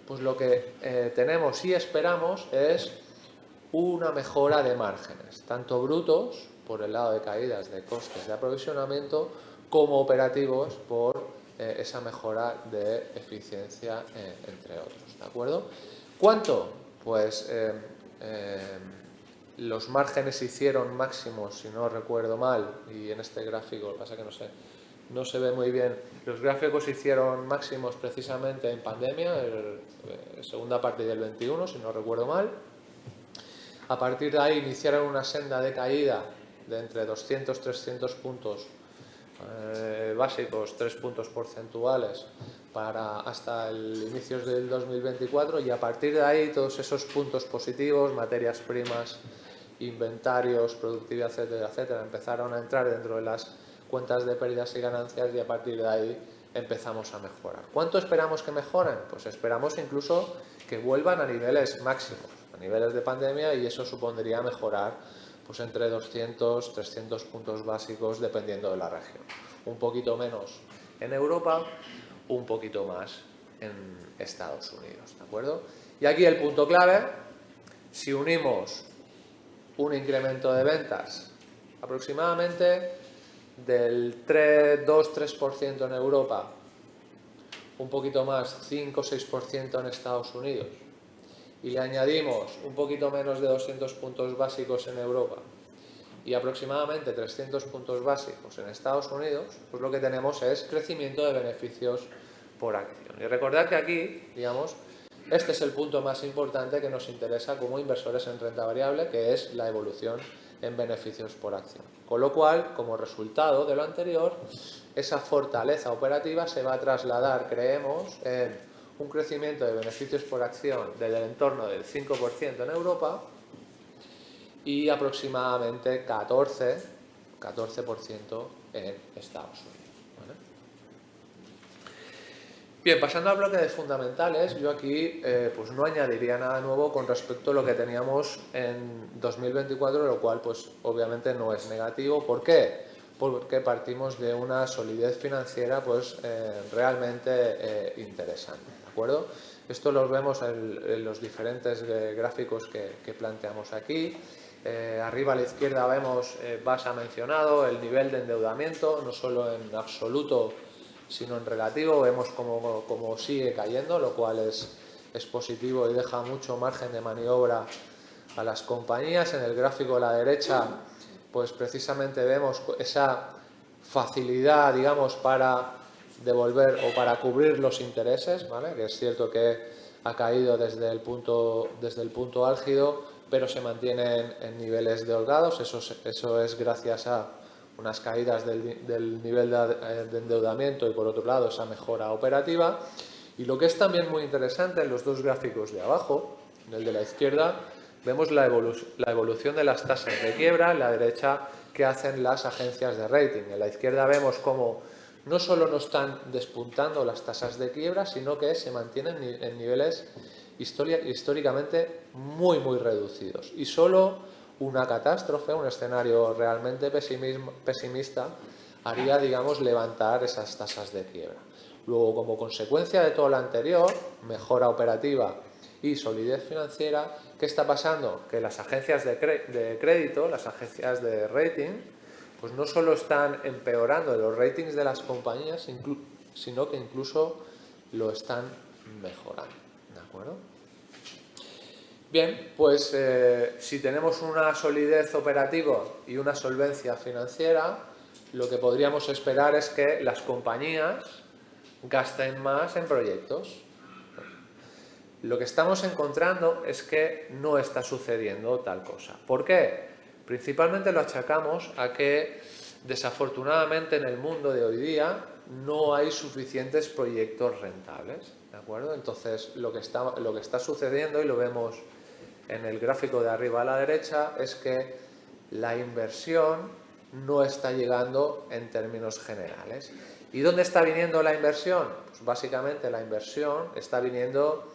pues lo que tenemos y esperamos es una mejora de márgenes, tanto brutos, por el lado de caídas de costes de aprovisionamiento, como operativos por esa mejora de eficiencia, entre otros, ¿de acuerdo? ¿Cuánto? Pues los márgenes se hicieron máximos, si no recuerdo mal, y en este gráfico, lo que pasa es que no se ve muy bien, los gráficos se hicieron máximos precisamente en pandemia, segunda parte del 21, si no recuerdo mal. A partir de ahí iniciaron una senda de caída de entre 200-300 puntos básicos, 3 puntos porcentuales hasta el inicios del 2024, y a partir de ahí todos esos puntos positivos, materias primas, inventarios, productividad, etcétera, etcétera, empezaron a entrar dentro de las cuentas de pérdidas y ganancias y a partir de ahí empezamos a mejorar. ¿Cuánto esperamos que mejoren? Pues esperamos incluso que vuelvan a niveles máximos, a niveles de pandemia, y eso supondría mejorar pues entre 200, 300 puntos básicos dependiendo de la región. Un poquito menos en Europa, un poquito más en Estados Unidos, ¿de acuerdo? Y aquí el punto clave, si unimos un incremento de ventas aproximadamente del 2-3% en Europa, un poquito más, 5-6% en Estados Unidos, y le añadimos un poquito menos de 200 puntos básicos en Europa y aproximadamente 300 puntos básicos en Estados Unidos, pues lo que tenemos es crecimiento de beneficios por acción. Y recordad que aquí, digamos, este es el punto más importante que nos interesa como inversores en renta variable, que es la evolución en beneficios por acción. Con lo cual, como resultado de lo anterior, esa fortaleza operativa se va a trasladar, creemos, en un crecimiento de beneficios por acción del entorno del 5% en Europa y aproximadamente 14% en Estados Unidos, ¿vale? Bien, pasando al bloque de fundamentales, yo aquí pues no añadiría nada nuevo con respecto a lo que teníamos en 2024, lo cual pues obviamente no es negativo. ¿Por qué? Porque partimos de una solidez financiera pues realmente interesante, ¿de acuerdo? Esto lo vemos en los diferentes gráficos que planteamos aquí. Arriba a la izquierda vemos, Bas ha mencionado, el nivel de endeudamiento, no solo en absoluto, sino en relativo. Vemos como sigue cayendo, lo cual es positivo y deja mucho margen de maniobra a las compañías. En el gráfico a la derecha, pues precisamente vemos esa facilidad, digamos, para devolver o para cubrir los intereses, ¿vale? Que es cierto que ha caído desde el punto álgido, pero se mantienen en niveles de holgados. Eso es gracias a unas caídas del nivel de endeudamiento y, por otro lado, esa mejora operativa. Y lo que es también muy interesante en los dos gráficos de abajo, en el de la izquierda, vemos la evolución de las tasas de quiebra, en la derecha que hacen las agencias de rating. En la izquierda vemos cómo no solo no están despuntando las tasas de quiebra, sino que se mantienen en niveles históricamente muy reducidos. Y solo una catástrofe, un escenario realmente pesimista, haría, digamos, levantar esas tasas de quiebra. Luego, como consecuencia de todo lo anterior, mejora operativa y solidez financiera, ¿qué está pasando? Que las agencias de crédito, las agencias de rating, pues no solo están empeorando los ratings de las compañías, sino que incluso lo están mejorando. ¿De acuerdo? Bien, pues si tenemos una solidez operativa y una solvencia financiera, lo que podríamos esperar es que las compañías gasten más en proyectos. Lo que estamos encontrando es que no está sucediendo tal cosa. ¿Por qué? Principalmente lo achacamos a que, desafortunadamente, en el mundo de hoy día no hay suficientes proyectos rentables, ¿de acuerdo? Entonces, lo que está sucediendo, y lo vemos en el gráfico de arriba a la derecha, es que la inversión no está llegando en términos generales. ¿Y dónde está viniendo la inversión? Pues básicamente la inversión está viniendo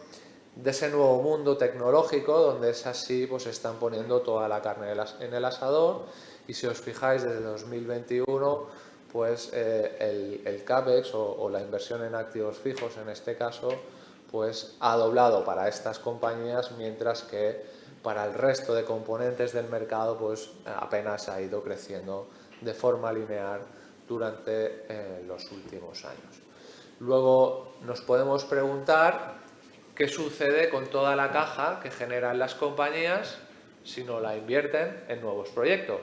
de ese nuevo mundo tecnológico, donde es así, pues están poniendo toda la carne en el asador. Y si os fijáis, desde 2021, pues el CAPEX o la inversión en activos fijos, en este caso, pues ha doblado para estas compañías, mientras que para el resto de componentes del mercado, pues apenas ha ido creciendo de forma lineal durante los últimos años. Luego nos podemos preguntar qué sucede con toda la caja que generan las compañías si no la invierten en nuevos proyectos.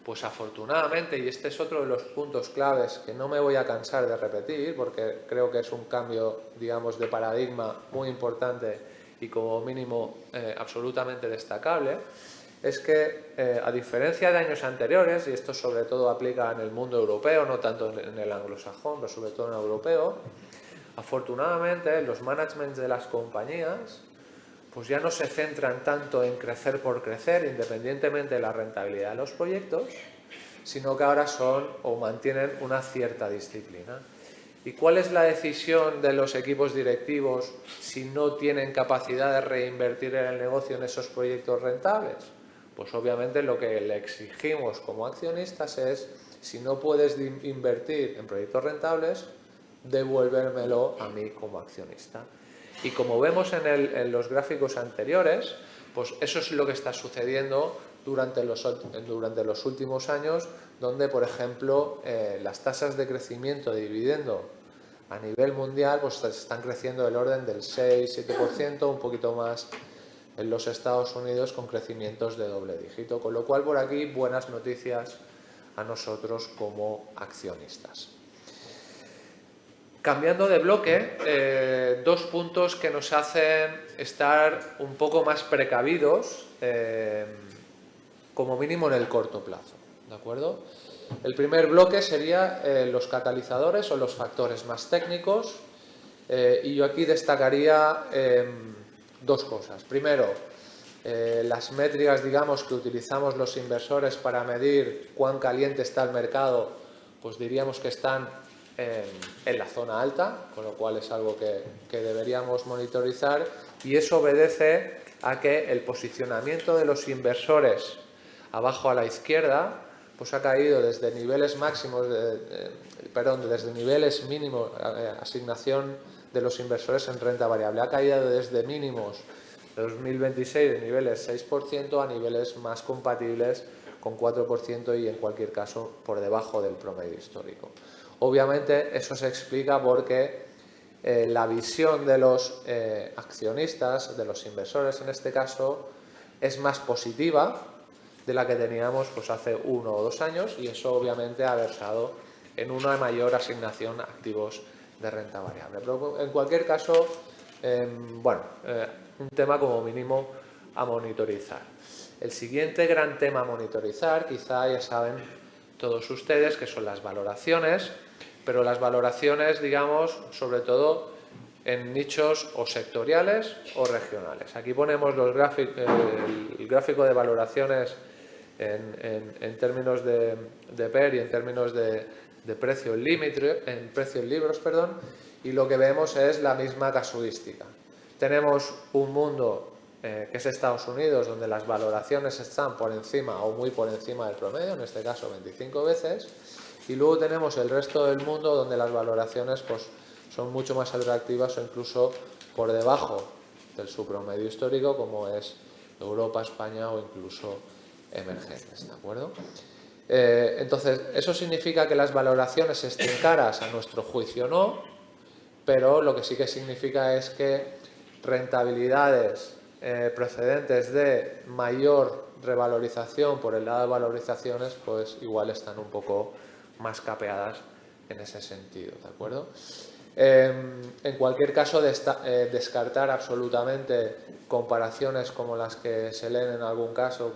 Pues afortunadamente, y este es otro de los puntos claves que no me voy a cansar de repetir, porque creo que es un cambio, digamos, de paradigma muy importante y como mínimo absolutamente destacable, es que a diferencia de años anteriores, y esto sobre todo aplica en el mundo europeo, no tanto en el anglosajón, pero sobre todo en el europeo, afortunadamente los managements de las compañías pues ya no se centran tanto en crecer por crecer, independientemente de la rentabilidad de los proyectos, sino que ahora son o mantienen una cierta disciplina. ¿Y cuál es la decisión de los equipos directivos si no tienen capacidad de reinvertir en el negocio en esos proyectos rentables? Pues obviamente lo que le exigimos como accionistas es, si no puedes invertir en proyectos rentables, devuélvemelo a mí como accionista. Y como vemos en los gráficos anteriores, pues eso es lo que está sucediendo durante los últimos años, donde, por ejemplo, las tasas de crecimiento de dividendo a nivel mundial pues están creciendo del orden del 6-7%, un poquito más en los Estados Unidos, con crecimientos de doble dígito. Con lo cual, por aquí, buenas noticias a nosotros como accionistas. Cambiando de bloque, dos puntos que nos hacen estar un poco más precavidos, como mínimo en el corto plazo, ¿de acuerdo? El primer bloque sería los catalizadores o los factores más técnicos, y yo aquí destacaría dos cosas. Primero, las métricas, digamos, que utilizamos los inversores para medir cuán caliente está el mercado, pues diríamos que están en la zona alta, con lo cual es algo que deberíamos monitorizar, y eso obedece a que el posicionamiento de los inversores abajo a la izquierda pues ha caído desde niveles máximos, desde niveles mínimos, asignación de los inversores en renta variable, ha caído desde mínimos de 2026 de niveles 6% a niveles más compatibles con 4% y en cualquier caso por debajo del promedio histórico. Obviamente eso se explica porque la visión de los accionistas, de los inversores en este caso, es más positiva de la que teníamos pues hace 1 o 2 años, y eso obviamente ha versado en una mayor asignación a activos de renta variable. Pero en cualquier caso, un tema como mínimo a monitorizar. El siguiente gran tema a monitorizar, quizá ya saben todos ustedes, que son las valoraciones, pero las valoraciones, digamos, sobre todo en nichos o sectoriales o regionales. Aquí ponemos el gráfico de valoraciones en términos de PER y en términos de precio en libros, perdón, y lo que vemos es la misma casuística. Tenemos un mundo que es Estados Unidos, donde las valoraciones están por encima o muy por encima del promedio, en este caso 25 veces, y luego tenemos el resto del mundo, donde las valoraciones pues, son mucho más atractivas o incluso por debajo del subpromedio histórico, como es Europa, España o incluso emergentes, ¿de acuerdo? Entonces, eso significa que las valoraciones estén caras, a nuestro juicio no, pero lo que sí que significa es que rentabilidades procedentes de mayor revalorización por el lado de valorizaciones, pues igual están un poco más capeadas en ese sentido, ¿de acuerdo? En cualquier caso, descartar absolutamente comparaciones como las que se leen en algún caso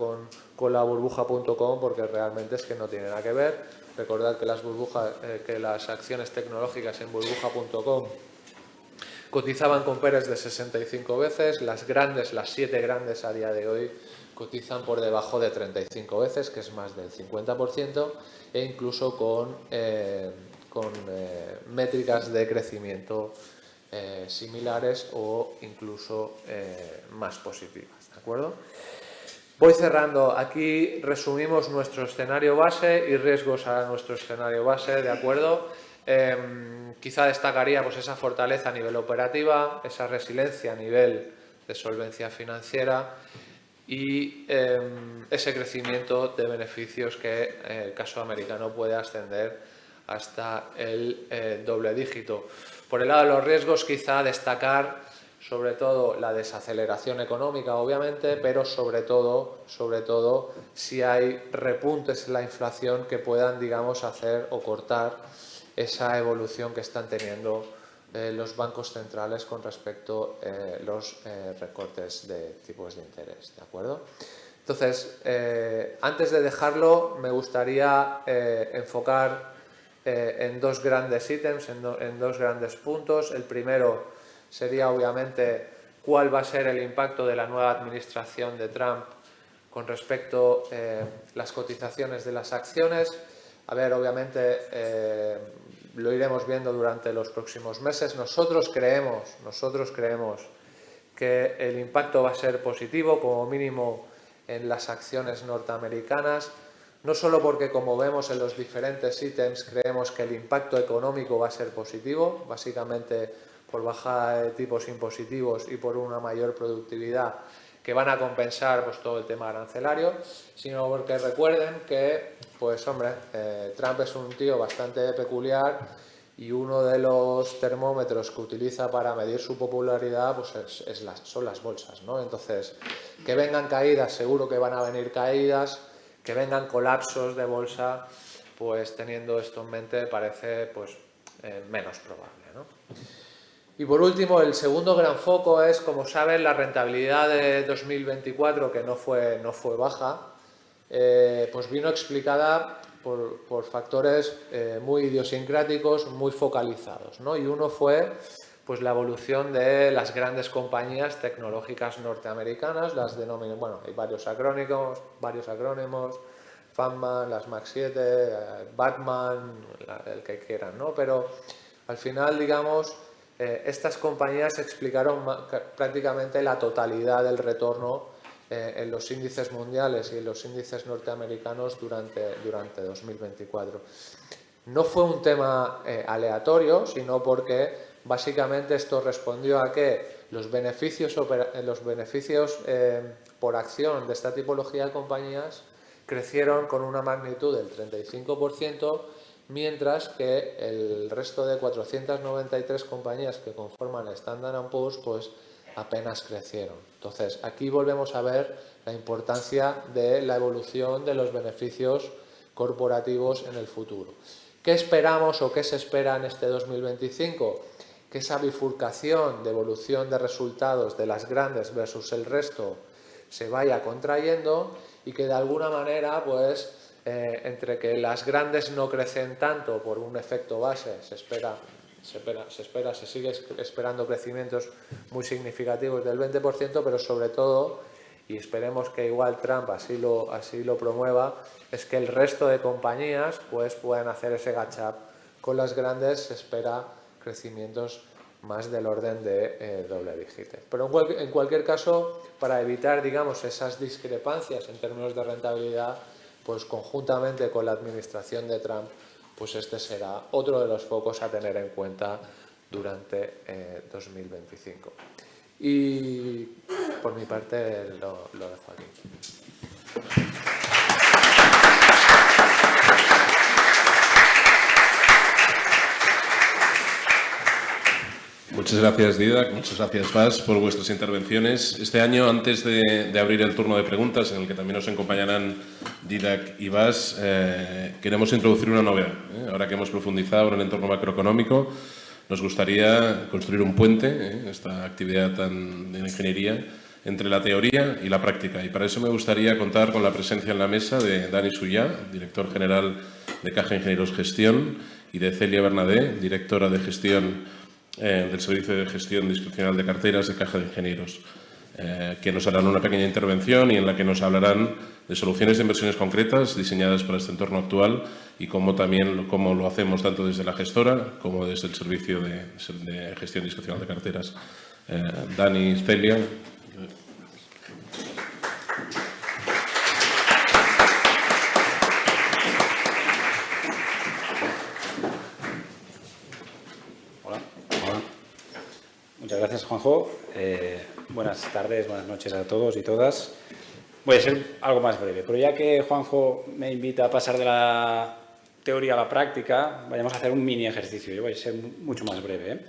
con la burbuja.com, porque realmente es que no tiene nada que ver. Recordad que las acciones tecnológicas en burbuja.com cotizaban con PERs de 65 veces, las 7 grandes a día de hoy cotizan por debajo de 35 veces, que es más del 50%, e incluso con métricas de crecimiento similares o incluso más positivas, ¿de acuerdo? Voy cerrando. Aquí resumimos nuestro escenario base y riesgos a nuestro escenario base, ¿de acuerdo? Quizá destacaría pues, esa fortaleza a nivel operativa, esa resiliencia a nivel de solvencia financiera y ese crecimiento de beneficios que el caso americano puede ascender hasta el doble dígito. Por el lado de los riesgos, quizá destacar sobre todo la desaceleración económica, obviamente, pero sobre todo si hay repuntes en la inflación que puedan, digamos, hacer o cortar esa evolución que están teniendo los bancos centrales con respecto a los recortes de tipos de interés, ¿de acuerdo? Entonces, antes de dejarlo, me gustaría enfocar en dos grandes ítems, en dos grandes puntos. El primero sería, obviamente, cuál va a ser el impacto de la nueva administración de Trump con respecto a las cotizaciones de las acciones. A ver, obviamente, lo iremos viendo durante los próximos meses. Nosotros creemos que el impacto va a ser positivo, como mínimo en las acciones norteamericanas, no solo porque, como vemos en los diferentes ítems, creemos que el impacto económico va a ser positivo, básicamente por bajada de tipos impositivos y por una mayor productividad que van a compensar pues, todo el tema arancelario, sino porque recuerden que, pues hombre, Trump es un tío bastante peculiar y uno de los termómetros que utiliza para medir su popularidad pues son las bolsas, ¿no? Entonces, que vengan caídas, seguro que van a venir caídas, que vengan colapsos de bolsa, pues teniendo esto en mente parece pues menos probable, ¿no? Y por último, el segundo gran foco es, como saben, la rentabilidad de 2024, que no fue baja, pues vino explicada por factores muy idiosincráticos, muy focalizados, ¿no? Y uno fue pues, la evolución de las grandes compañías tecnológicas norteamericanas, las denominan, bueno, hay varios acrónimos, Fatman, las Mac 7, Batman, el que quieran, ¿no? Pero al final, digamos, estas compañías explicaron prácticamente la totalidad del retorno en los índices mundiales y en los índices norteamericanos durante 2024. No fue un tema aleatorio, sino porque básicamente esto respondió a que los beneficios por acción de esta tipología de compañías crecieron con una magnitud del 35%, mientras que el resto de 493 compañías que conforman Standard & Poor's pues apenas crecieron. Entonces, aquí volvemos a ver la importancia de la evolución de los beneficios corporativos en el futuro. ¿Qué esperamos o qué se espera en este 2025? que esa bifurcación de evolución de resultados de las grandes versus el resto se vaya contrayendo y que de alguna manera, pues, entre que las grandes no crecen tanto por un efecto base, se sigue esperando crecimientos muy significativos del 20%, pero sobre todo, y esperemos que igual Trump así lo promueva, es que el resto de compañías pues puedan hacer ese catch up con las grandes. Se espera crecimientos más del orden de doble dígito. Pero en cualquier caso, para evitar, digamos, esas discrepancias en términos de rentabilidad, pues conjuntamente con la administración de Trump, pues este será otro de los focos a tener en cuenta durante 2025. Y por mi parte lo dejo aquí. Muchas gracias, Didac, muchas gracias, Bas, por vuestras intervenciones. Este año, antes de abrir el turno de preguntas, en el que también nos acompañarán Didac y Bas, queremos introducir una novedad. Ahora que hemos profundizado en el entorno macroeconómico, nos gustaría construir un puente, esta actividad de ingeniería, entre la teoría y la práctica. Y para eso me gustaría contar con la presencia en la mesa de Dani Suyá, director general de Caja Ingenieros Gestión, y de Celia Bernadé, directora de gestión del Servicio de Gestión Discrecional de Carteras de Caja de Ingenieros, que nos harán una pequeña intervención y en la que nos hablarán de soluciones de inversiones concretas diseñadas para este entorno actual y cómo lo hacemos tanto desde la gestora como desde el Servicio de Gestión Discrecional de Carteras. Dani, Celia. Muchas gracias, Juanjo. Buenas tardes, buenas noches a todos y todas. Voy a ser algo más breve, pero ya que Juanjo me invita a pasar de la teoría a la práctica, vayamos a hacer un mini ejercicio. Yo voy a ser mucho más breve.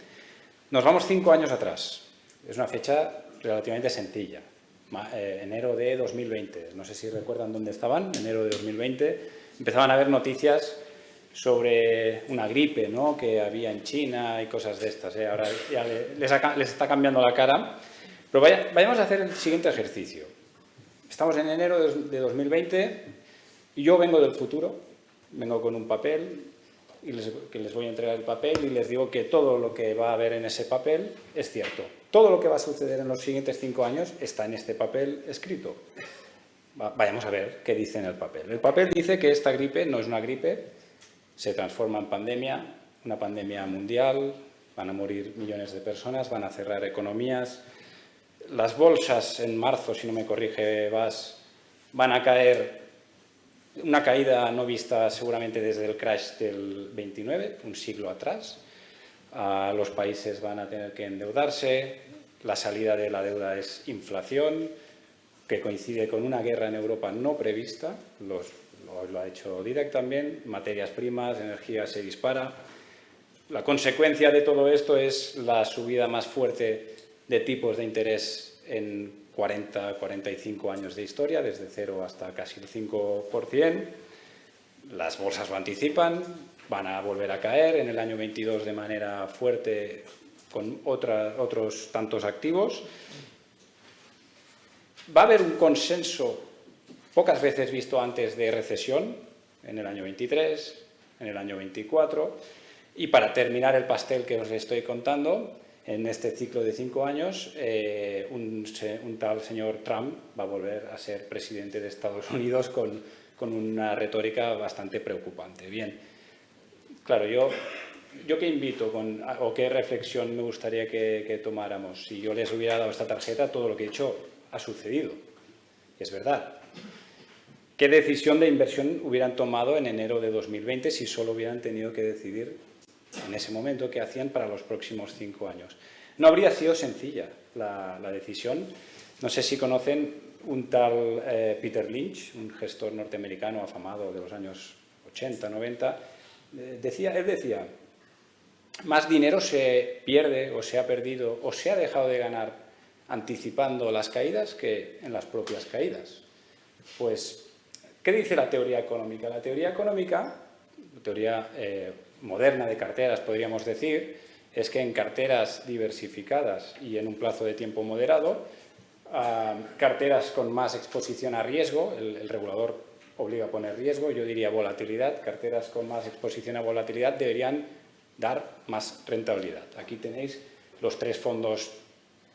Nos vamos 5 años atrás. Es una fecha relativamente sencilla. Enero de 2020. No sé si recuerdan dónde estaban. Enero de 2020. Empezaban a haber noticias sobre una gripe, ¿no?, que había en China y cosas de estas. Ahora ya les está cambiando la cara. Pero vayamos a hacer el siguiente ejercicio. Estamos en enero de 2020 y yo vengo del futuro, vengo con un papel y les voy a entregar el papel y les digo que todo lo que va a haber en ese papel es cierto. Todo lo que va a suceder en los siguientes 5 años está en este papel escrito. Vayamos a ver qué dice en el papel. El papel dice que esta gripe no es una gripe, se transforma en pandemia, una pandemia mundial, van a morir millones de personas, van a cerrar economías. Las bolsas en marzo, si no me corrige Bas, van a caer, una caída no vista seguramente desde el crash del 29, un siglo atrás. Los países van a tener que endeudarse, la salida de la deuda es inflación, que coincide con una guerra en Europa no prevista, lo ha hecho Didac también, materias primas, energía se dispara. La consecuencia de todo esto es la subida más fuerte de tipos de interés en 40-45 años de historia, desde 0 hasta casi el 5%. Las bolsas lo anticipan, van a volver a caer en el año 22 de manera fuerte con otros tantos activos. Va a haber un consenso pocas veces visto antes de recesión, en el año 23, en el año 24, y para terminar el pastel que os estoy contando, en este ciclo de 5 años, un tal señor Trump va a volver a ser presidente de Estados Unidos con una retórica bastante preocupante. Bien, claro, yo qué invito o qué reflexión me gustaría que tomáramos. Si yo les hubiera dado esta tarjeta, todo lo que he hecho ha sucedido, es verdad. ¿Qué decisión de inversión hubieran tomado en enero de 2020 si solo hubieran tenido que decidir en ese momento qué hacían para los próximos 5 años? No habría sido sencilla la decisión. No sé si conocen un tal Peter Lynch, un gestor norteamericano afamado de los años 80, 90. Él decía, más dinero se pierde o se ha perdido o se ha dejado de ganar anticipando las caídas que en las propias caídas. Pues, ¿qué dice la teoría económica? La teoría económica, la teoría moderna de carteras, podríamos decir, es que en carteras diversificadas y en un plazo de tiempo moderado, carteras con más exposición a riesgo, el regulador obliga a poner riesgo, yo diría volatilidad, carteras con más exposición a volatilidad deberían dar más rentabilidad. Aquí tenéis los 3 fondos,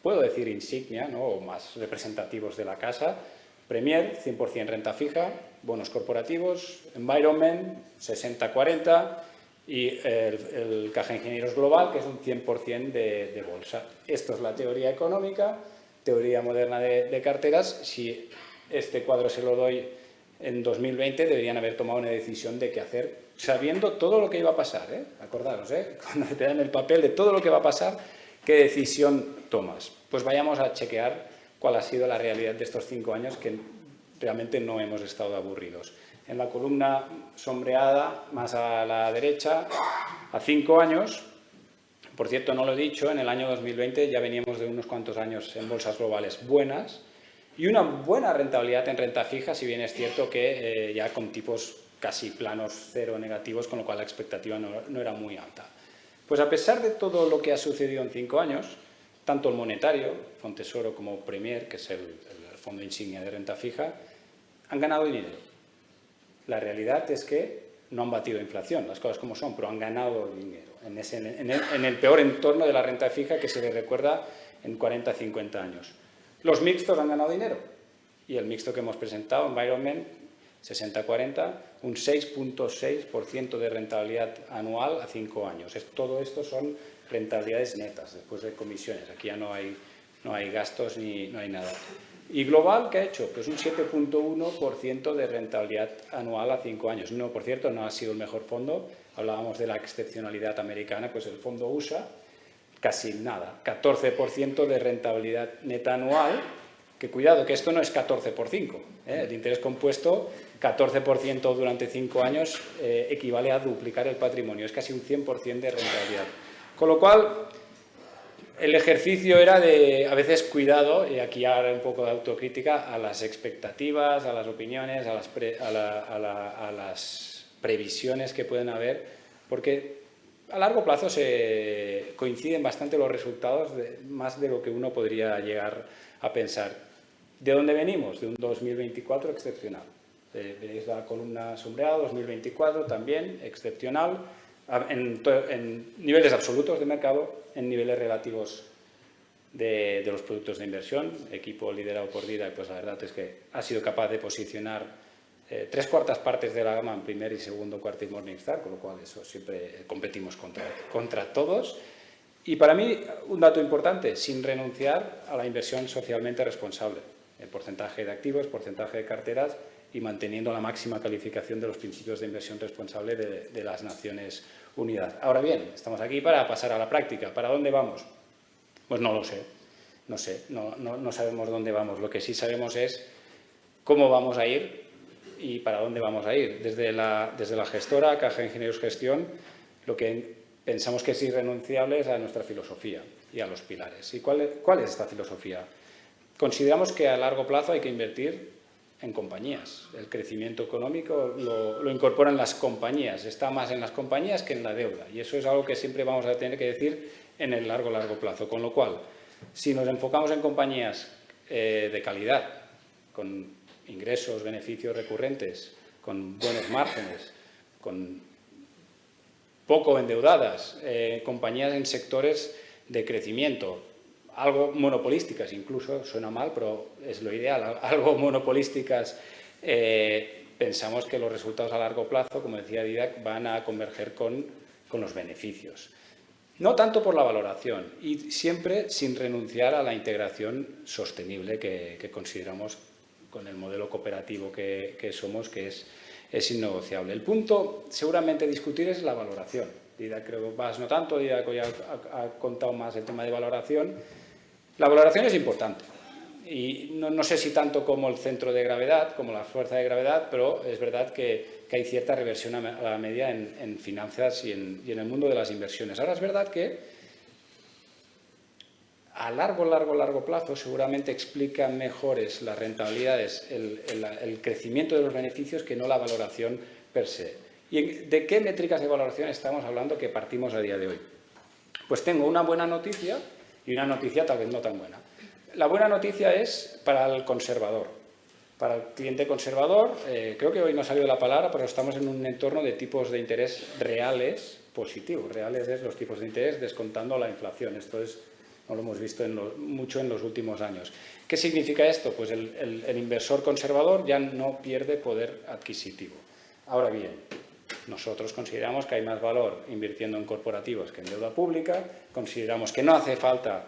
puedo decir insignia, ¿no?, o más representativos de la casa. Premier, 100% renta fija, bonos corporativos, Environment, 60-40 y el Caja Ingenieros Global, que es un 100% de bolsa. Esto es la teoría económica, teoría moderna de carteras. Si este cuadro se lo doy en 2020, deberían haber tomado una decisión de qué hacer, sabiendo todo lo que iba a pasar, ¿eh? Acordaros, cuando te dan el papel de todo lo que va a pasar, ¿qué decisión tomas? Pues vayamos a chequear cuál ha sido la realidad de estos 5 años, que realmente no hemos estado aburridos. En la columna sombreada, más a la derecha, a 5 años, por cierto, no lo he dicho, en el año 2020 ya veníamos de unos cuantos años en bolsas globales buenas y una buena rentabilidad en renta fija, si bien es cierto que ya con tipos casi planos cero negativos, con lo cual la expectativa no era muy alta. Pues a pesar de todo lo que ha sucedido en 5 años, tanto el monetario, Fontesoro, como Premier, que es el fondo insignia de renta fija, han ganado dinero. La realidad es que no han batido inflación, las cosas como son, pero han ganado dinero en el peor entorno de la renta fija que se le recuerda en 40-50 años. Los mixtos han ganado dinero y el mixto que hemos presentado, Environment, 60-40, un 6.6% de rentabilidad anual a 5 años. Todo esto son rentabilidades netas, después de comisiones. Aquí ya no hay gastos ni no hay nada. ¿Y Global qué ha hecho? Pues un 7.1% de rentabilidad anual a 5 años. No, por cierto, no ha sido el mejor fondo. Hablábamos de la excepcionalidad americana, pues el fondo USA, casi nada. 14% de rentabilidad neta anual, que cuidado, que esto no es 14 por 5. El interés compuesto, 14% durante 5 años, equivale a duplicar el patrimonio. Es casi un 100% de rentabilidad. Con lo cual, el ejercicio era de, a veces, cuidado, y aquí ahora un poco de autocrítica, a las expectativas, a las opiniones, a las previsiones que pueden haber, porque a largo plazo coinciden bastante los resultados, más de lo que uno podría llegar a pensar. ¿De dónde venimos? De un 2024 excepcional. Veréis la columna sombreada, 2024 también excepcional, en niveles absolutos de mercado, en niveles relativos de los productos de inversión. Equipo liderado por Dida, pues la verdad es que ha sido capaz de posicionar 3/4 partes de la gama en primer y segundo cuartil Morningstar, con lo cual eso siempre competimos contra todos. Y para mí, un dato importante, sin renunciar a la inversión socialmente responsable. El porcentaje de activos, porcentaje de carteras y manteniendo la máxima calificación de los principios de inversión responsable de las Naciones Unidas. Ahora bien, estamos aquí para pasar a la práctica. ¿Para dónde vamos? Pues no lo sé. No sabemos dónde vamos. Lo que sí sabemos es cómo vamos a ir y para dónde vamos a ir. Desde la gestora, Caja Ingenieros Gestión, lo que pensamos que es irrenunciable es a nuestra filosofía y a los pilares. ¿Y cuál es esta filosofía? Consideramos que a largo plazo hay que invertir en compañías. El crecimiento económico lo incorporan las compañías, está más en las compañías que en la deuda, y eso es algo que siempre vamos a tener que decir en el largo plazo. Con lo cual, si nos enfocamos en compañías de calidad, con ingresos, beneficios recurrentes, con buenos márgenes, con poco endeudadas, compañías en sectores de crecimiento, algo monopolísticas, incluso suena mal, pero es lo ideal, algo monopolísticas, pensamos que los resultados a largo plazo, como decía Didac, van a converger con los beneficios. No tanto por la valoración, y siempre sin renunciar a la integración sostenible que consideramos con el modelo cooperativo que somos, que es innegociable. El punto, seguramente, a discutir es la valoración. Didac creo que más no tanto, Didac ya ha contado más el tema de valoración. La valoración es importante y no sé si tanto como el centro de gravedad, como la fuerza de gravedad, pero es verdad que hay cierta reversión a la media en finanzas y en el mundo de las inversiones. Ahora es verdad que a largo plazo seguramente explican mejores las rentabilidades, el crecimiento de los beneficios que no la valoración per se. ¿Y de qué métricas de valoración estamos hablando que partimos a día de hoy? Pues tengo una buena noticia y una noticia tal vez no tan buena. La buena noticia es para el conservador. Para el cliente conservador, creo que hoy no ha salido la palabra, pero estamos en un entorno de tipos de interés reales positivos. Reales es los tipos de interés descontando la inflación. Esto no lo hemos visto mucho en los últimos años. ¿Qué significa esto? Pues el inversor conservador ya no pierde poder adquisitivo. Ahora bien, nosotros consideramos que hay más valor invirtiendo en corporativos que en deuda pública, consideramos que no hace falta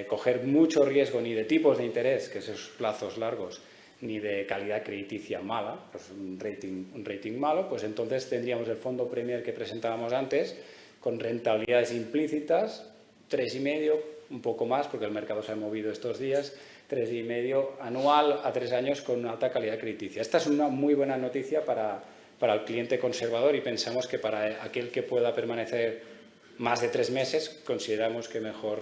coger mucho riesgo ni de tipos de interés, que esos plazos largos, ni de calidad crediticia mala, pues un rating malo, pues entonces tendríamos el fondo Premier que presentábamos antes, con rentabilidades implícitas, 3,5, un poco más, porque el mercado se ha movido estos días, 3,5 anual a 3 años con alta calidad crediticia. Esta es una muy buena noticia para el cliente conservador y pensamos que para aquel que pueda permanecer más de 3 meses, consideramos que mejor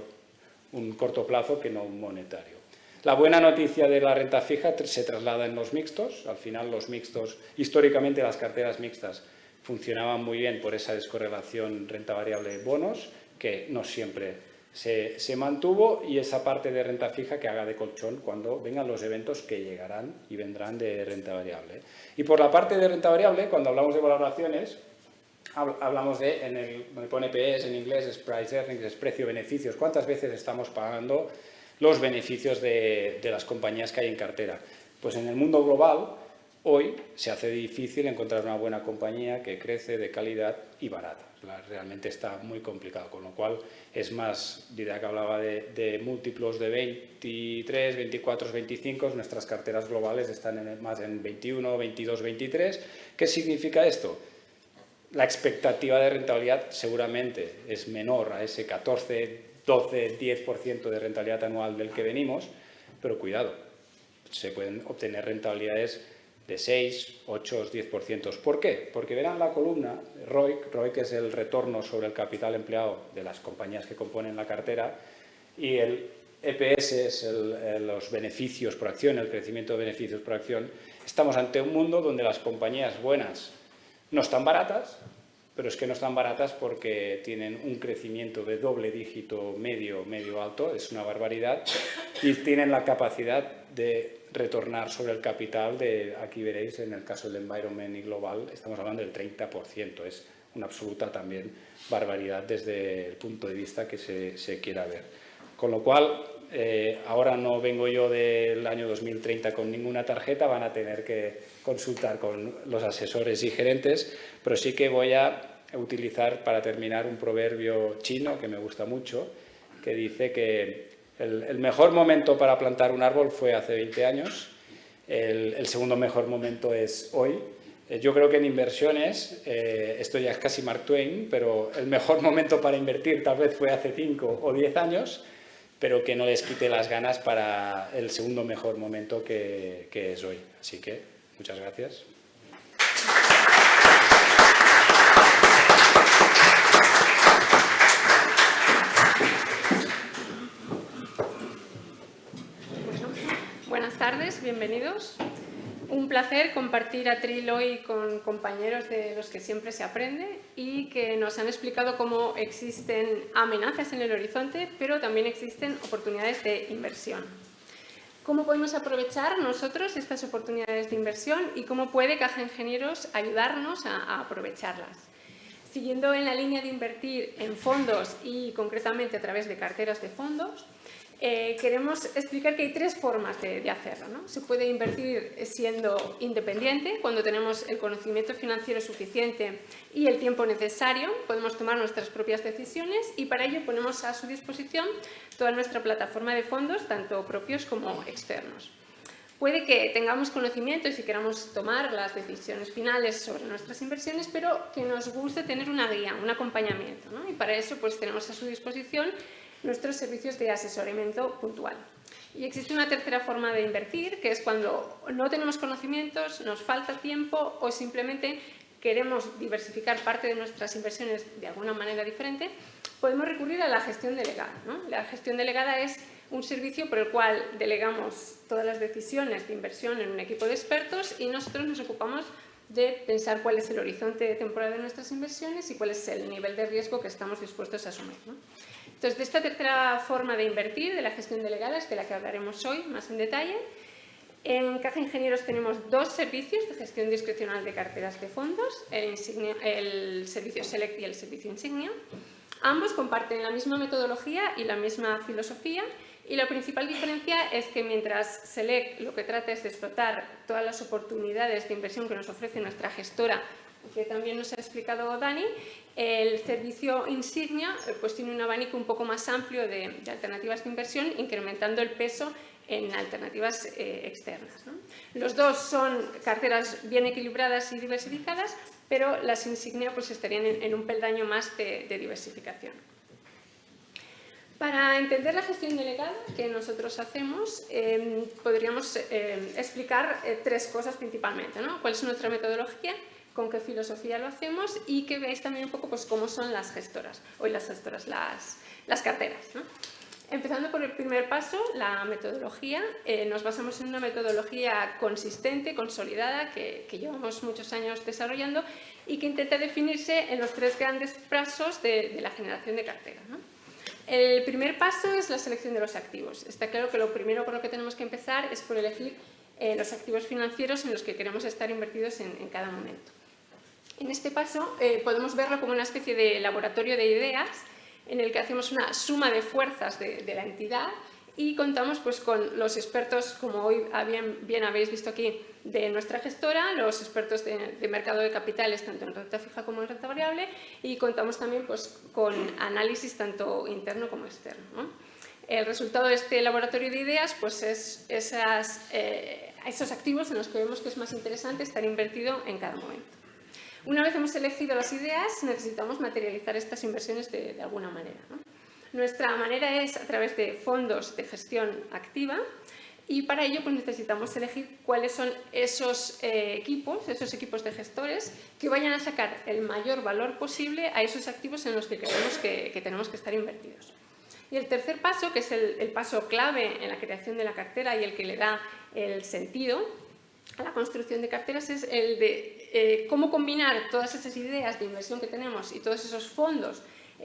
un corto plazo que no un monetario. La buena noticia de la renta fija se traslada en los mixtos. Al final, los mixtos, históricamente las carteras mixtas funcionaban muy bien por esa descorrelación renta variable bonos, que no siempre se mantuvo, y esa parte de renta fija que haga de colchón cuando vengan los eventos que llegarán y vendrán de renta variable. Y por la parte de renta variable, cuando hablamos de valoraciones, hablamos me pone PS en inglés, es price earnings, es precio-beneficios. ¿Cuántas veces estamos pagando los beneficios de las compañías que hay en cartera? Pues en el mundo global, hoy se hace difícil encontrar una buena compañía que crece de calidad y barata. Realmente está muy complicado, con lo cual es más, diría que hablaba de múltiplos de 23, 24, 25, nuestras carteras globales están más en 21, 22, 23. ¿Qué significa esto? La expectativa de rentabilidad seguramente es menor a ese 14, 12, 10% de rentabilidad anual del que venimos, pero cuidado, se pueden obtener rentabilidades de 6, 8, 10%. ¿Por qué? Porque verán la columna ROIC es el retorno sobre el capital empleado de las compañías que componen la cartera, y el EPS es los beneficios por acción, el crecimiento de beneficios por acción. Estamos ante un mundo donde las compañías buenas no están baratas, pero es que no están baratas porque tienen un crecimiento de doble dígito medio alto, es una barbaridad, y tienen la capacidad de retornar sobre el capital aquí veréis, en el caso del environment y global, estamos hablando del 30%, es una absoluta también barbaridad desde el punto de vista que se quiera ver. Con lo cual, ahora no vengo yo del año 2030 con ninguna tarjeta, van a tener que consultar con los asesores y gerentes, pero sí que voy a utilizar para terminar un proverbio chino que me gusta mucho, que dice que el mejor momento para plantar un árbol fue hace 20 años, el segundo mejor momento es hoy. Yo creo que en inversiones, esto ya es casi Mark Twain, pero el mejor momento para invertir tal vez fue hace 5 o 10 años, pero que no les quite las ganas para el segundo mejor momento que es hoy. Así que, muchas gracias. Buenas tardes, bienvenidos. Un placer compartir atril hoy con compañeros de los que siempre se aprende y que nos han explicado cómo existen amenazas en el horizonte, pero también existen oportunidades de inversión. ¿Cómo podemos aprovechar nosotros estas oportunidades de inversión y cómo puede Caja Ingenieros ayudarnos a aprovecharlas? Siguiendo en la línea de invertir en fondos y concretamente a través de carteras de fondos, queremos explicar que hay 3 formas de hacerlo, ¿no? Se puede invertir siendo independiente, cuando tenemos el conocimiento financiero suficiente y el tiempo necesario, podemos tomar nuestras propias decisiones y para ello ponemos a su disposición toda nuestra plataforma de fondos, tanto propios como externos. Puede que tengamos conocimientos y queramos tomar las decisiones finales sobre nuestras inversiones, pero que nos guste tener una guía, un acompañamiento, ¿no? Y para eso pues tenemos a su disposición nuestros servicios de asesoramiento puntual. Y existe una tercera forma de invertir, que es cuando no tenemos conocimientos, nos falta tiempo o simplemente queremos diversificar parte de nuestras inversiones de alguna manera diferente, podemos recurrir a la gestión delegada, ¿no? La gestión delegada es un servicio por el cual delegamos todas las decisiones de inversión en un equipo de expertos y nosotros nos ocupamos de pensar cuál es el horizonte temporal de nuestras inversiones y cuál es el nivel de riesgo que estamos dispuestos a asumir, ¿no? Entonces, de esta tercera forma de invertir, de la gestión delegada, es de la que hablaremos hoy más en detalle. En Caja Ingenieros tenemos dos servicios de gestión discrecional de carteras de fondos, el servicio Select y el servicio Insignia. Ambos comparten la misma metodología y la misma filosofía, y la principal diferencia es que mientras Select lo que trata es de explotar todas las oportunidades de inversión que nos ofrece nuestra gestora, que también nos ha explicado Dani, el servicio Insignia pues tiene un abanico un poco más amplio de alternativas de inversión, incrementando el peso en alternativas externas, ¿no? Los dos son carteras bien equilibradas y diversificadas, pero las Insignia pues estarían en un peldaño más de diversificación. Para entender la gestión delegada que nosotros hacemos, podríamos explicar tres cosas principalmente, ¿no? ¿Cuál es nuestra metodología? ¿Con qué filosofía lo hacemos? Y que veáis también un poco pues, cómo son las gestoras, las carteras, ¿no? Empezando por el primer paso, la metodología. Nos basamos en una metodología consistente, consolidada, que llevamos muchos años desarrollando y que intenta definirse en los tres grandes pasos de la generación de cartera, ¿no? El primer paso es la selección de los activos. Está claro que lo primero por lo que tenemos que empezar es por elegir los activos financieros en los que queremos estar invertidos en cada momento. En este paso podemos verlo como una especie de laboratorio de ideas en el que hacemos una suma de fuerzas de la entidad y contamos pues, con los expertos, como hoy bien habéis visto aquí, de nuestra gestora, los expertos de mercado de capitales, tanto en renta fija como en renta variable, y contamos también pues, con análisis tanto interno como externo, ¿no? El resultado de este laboratorio de ideas pues, es esos activos en los que vemos que es más interesante estar invertido en cada momento. Una vez hemos elegido las ideas, necesitamos materializar estas inversiones de alguna manera, ¿no? Nuestra manera es a través de fondos de gestión activa y para ello pues, necesitamos elegir cuáles son esos equipos de gestores que vayan a sacar el mayor valor posible a esos activos en los que creemos que tenemos que estar invertidos. Y el tercer paso, que es el paso clave en la creación de la cartera y el que le da el sentido a la construcción de carteras, es el de cómo combinar todas esas ideas de inversión que tenemos y todos esos fondos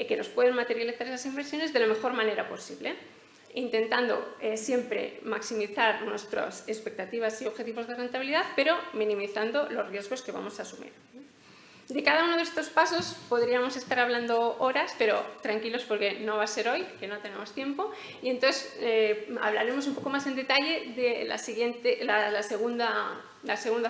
que nos pueden materializar esas inversiones de la mejor manera posible, intentando siempre maximizar nuestras expectativas y objetivos de rentabilidad, pero minimizando los riesgos que vamos a asumir. De cada uno de estos pasos podríamos estar hablando horas, pero tranquilos porque no va a ser hoy, que no tenemos tiempo, y entonces hablaremos un poco más en detalle de la segunda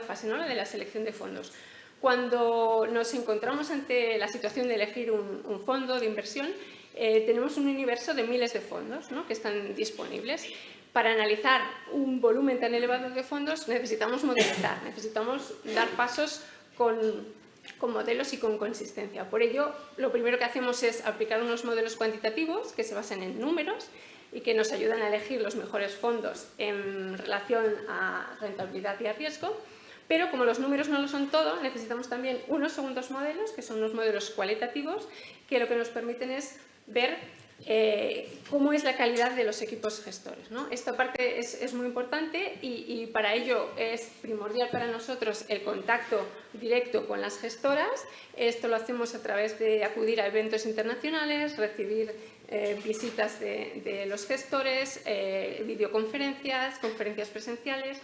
fase, ¿no? La de la selección de fondos. Cuando nos encontramos ante la situación de elegir un fondo de inversión, tenemos un universo de miles de fondos, ¿no? Que están disponibles. Para analizar un volumen tan elevado de fondos necesitamos modelizar, necesitamos dar pasos con modelos y con consistencia. Por ello, lo primero que hacemos es aplicar unos modelos cuantitativos que se basan en números y que nos ayudan a elegir los mejores fondos en relación a rentabilidad y a riesgo. Pero como los números no lo son todo, necesitamos también unos segundos modelos, que son unos modelos cualitativos, que lo que nos permiten es ver cómo es la calidad de los equipos gestores, ¿no? Esta parte es muy importante y para ello es primordial para nosotros el contacto directo con las gestoras. Esto lo hacemos a través de acudir a eventos internacionales, recibir visitas de los gestores, videoconferencias, conferencias presenciales.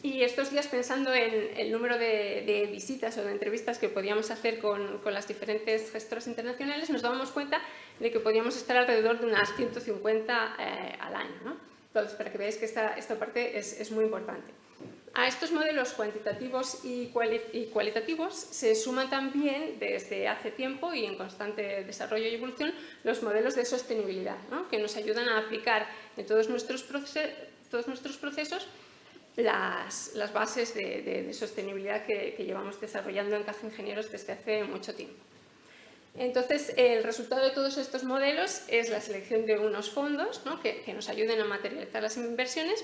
Y estos días, pensando en el número de visitas o de entrevistas que podíamos hacer con las diferentes gestoras internacionales, nos dábamos cuenta de que podíamos estar alrededor de unas 150 al año, ¿no? Entonces, para que veáis que esta parte es muy importante. A estos modelos cuantitativos y cualitativos se suman también desde hace tiempo y en constante desarrollo y evolución los modelos de sostenibilidad, ¿no? Que nos ayudan a aplicar en todos nuestros procesos las bases de sostenibilidad que llevamos desarrollando en Caja Ingenieros desde hace mucho tiempo. Entonces, el resultado de todos estos modelos es la selección de unos fondos, ¿no? que nos ayuden a materializar las inversiones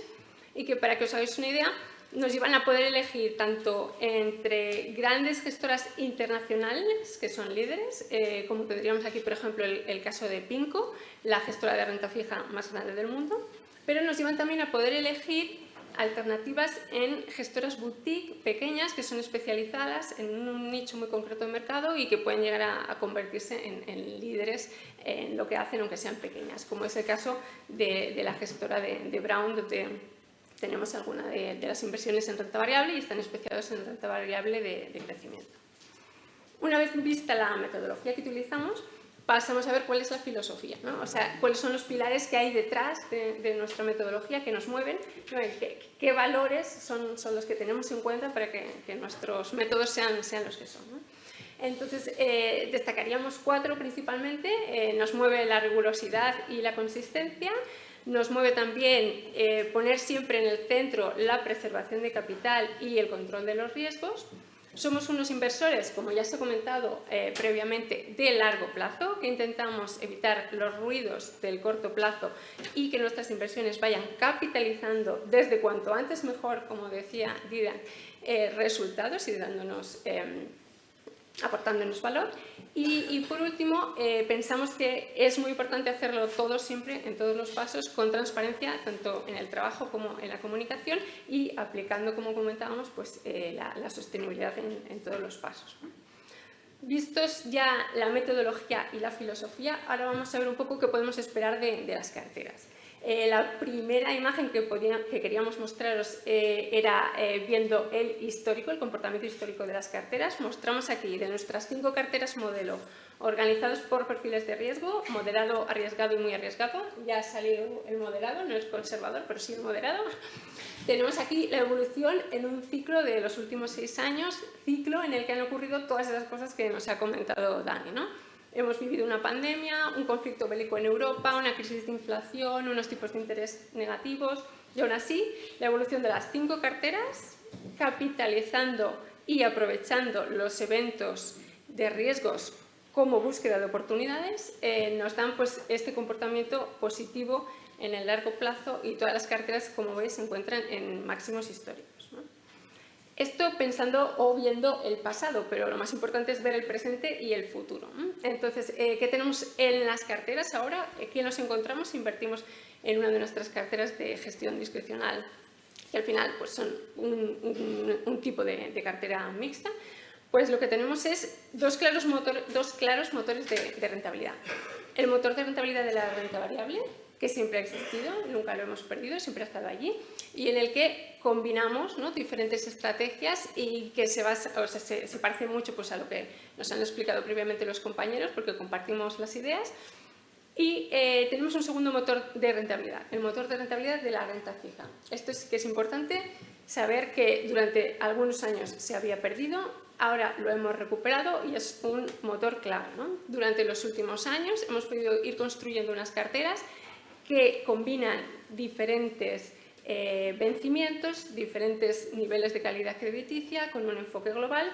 y que, para que os hagáis una idea, nos llevan a poder elegir tanto entre grandes gestoras internacionales, que son líderes, como tendríamos aquí, por ejemplo, el caso de PIMCO, la gestora de renta fija más grande del mundo, pero nos llevan también a poder elegir alternativas en gestoras boutique pequeñas que son especializadas en un nicho muy concreto de mercado y que pueden llegar a convertirse en líderes en lo que hacen, aunque sean pequeñas, como es el caso de la gestora de Brown, donde tenemos alguna de las inversiones en renta variable y están especializados en renta variable de crecimiento. Una vez vista la metodología que utilizamos, pasamos a ver cuál es la filosofía, ¿no? O sea, cuáles son los pilares que hay detrás de nuestra metodología que nos mueven, ¿no? ¿Qué valores son los que tenemos en cuenta para que nuestros métodos sean los que son, ¿no? Entonces, destacaríamos 4 principalmente. Nos mueve la rigurosidad y la consistencia. Nos mueve también poner siempre en el centro la preservación de capital y el control de los riesgos. Somos unos inversores, como ya se ha comentado previamente, de largo plazo, que intentamos evitar los ruidos del corto plazo y que nuestras inversiones vayan capitalizando desde cuanto antes mejor, como decía Didan, resultados y aportándonos valor. Y por último, pensamos que es muy importante hacerlo todo siempre, en todos los pasos, con transparencia, tanto en el trabajo como en la comunicación y aplicando, como comentábamos, pues, la sostenibilidad en todos los pasos. Vistos ya la metodología y la filosofía, ahora vamos a ver un poco qué podemos esperar de las carteras. La primera imagen que queríamos mostraros era viendo el comportamiento histórico de las carteras. Mostramos aquí de nuestras 5 carteras modelo organizadas por perfiles de riesgo, moderado, arriesgado y muy arriesgado. Ya ha salido el moderado, no es conservador, pero sí el moderado. Tenemos aquí la evolución en un ciclo de los últimos 6 años, ciclo en el que han ocurrido todas esas cosas que nos ha comentado Dani, ¿no? Hemos vivido una pandemia, un conflicto bélico en Europa, una crisis de inflación, unos tipos de interés negativos y aún así la evolución de las 5 carteras, capitalizando y aprovechando los eventos de riesgos como búsqueda de oportunidades, nos dan pues, este comportamiento positivo en el largo plazo y todas las carteras, como veis, se encuentran en máximos históricos, ¿no? Esto pensando o viendo el pasado, pero lo más importante es ver el presente y el futuro. Entonces, ¿qué tenemos en las carteras ahora? ¿Qué nos encontramos? Invertimos en una de nuestras carteras de gestión discrecional, que al final pues, son un tipo de cartera mixta. Pues lo que tenemos es dos claros motores de rentabilidad. El motor de rentabilidad de la renta variable, que siempre ha existido, nunca lo hemos perdido, siempre ha estado allí, y en el que combinamos, ¿no?, diferentes estrategias y que se parece mucho pues, a lo que nos han explicado previamente los compañeros, porque compartimos las ideas. Y tenemos un segundo motor de rentabilidad, el motor de rentabilidad de la renta fija. Esto es que es importante saber que durante algunos años se había perdido, ahora lo hemos recuperado y es un motor clave, ¿no? Durante los últimos años hemos podido ir construyendo unas carteras que combinan diferentes vencimientos, diferentes niveles de calidad crediticia con un enfoque global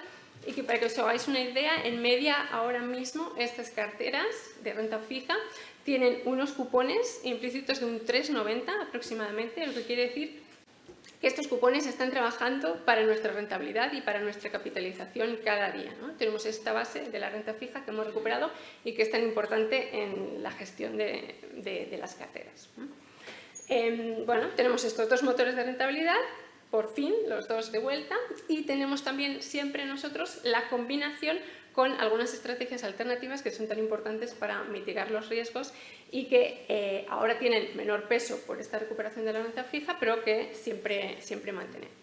y que, para que os hagáis una idea, en media ahora mismo estas carteras de renta fija tienen unos cupones implícitos de un 3,90 aproximadamente, lo que quiere decir que estos cupones están trabajando para nuestra rentabilidad y para nuestra capitalización cada día, ¿no? Tenemos esta base de la renta fija que hemos recuperado y que es tan importante en la gestión de las carteras. Bueno, tenemos estos dos motores de rentabilidad, por fin, los dos de vuelta, y tenemos también siempre nosotros la combinación con algunas estrategias alternativas que son tan importantes para mitigar los riesgos y que ahora tienen menor peso por esta recuperación de la renta fija, pero que siempre mantenemos.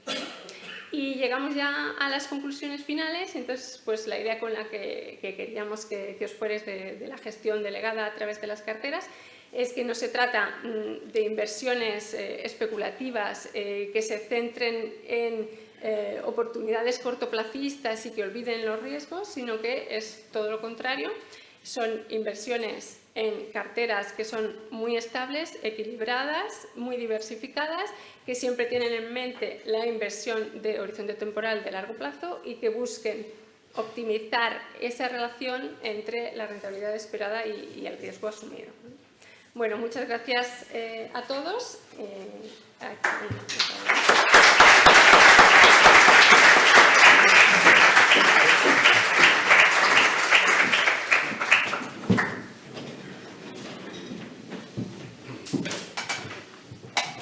Y llegamos ya a las conclusiones finales. Entonces, pues la idea con la que queríamos que os fuerais de la gestión delegada a través de las carteras es que no se trata de inversiones especulativas que se centren en oportunidades cortoplacistas y que olviden los riesgos, sino que es todo lo contrario. Son inversiones en carteras que son muy estables, equilibradas, muy diversificadas, que siempre tienen en mente la inversión de horizonte temporal de largo plazo y que busquen optimizar esa relación entre la rentabilidad esperada y el riesgo asumido. Bueno, muchas gracias a todos.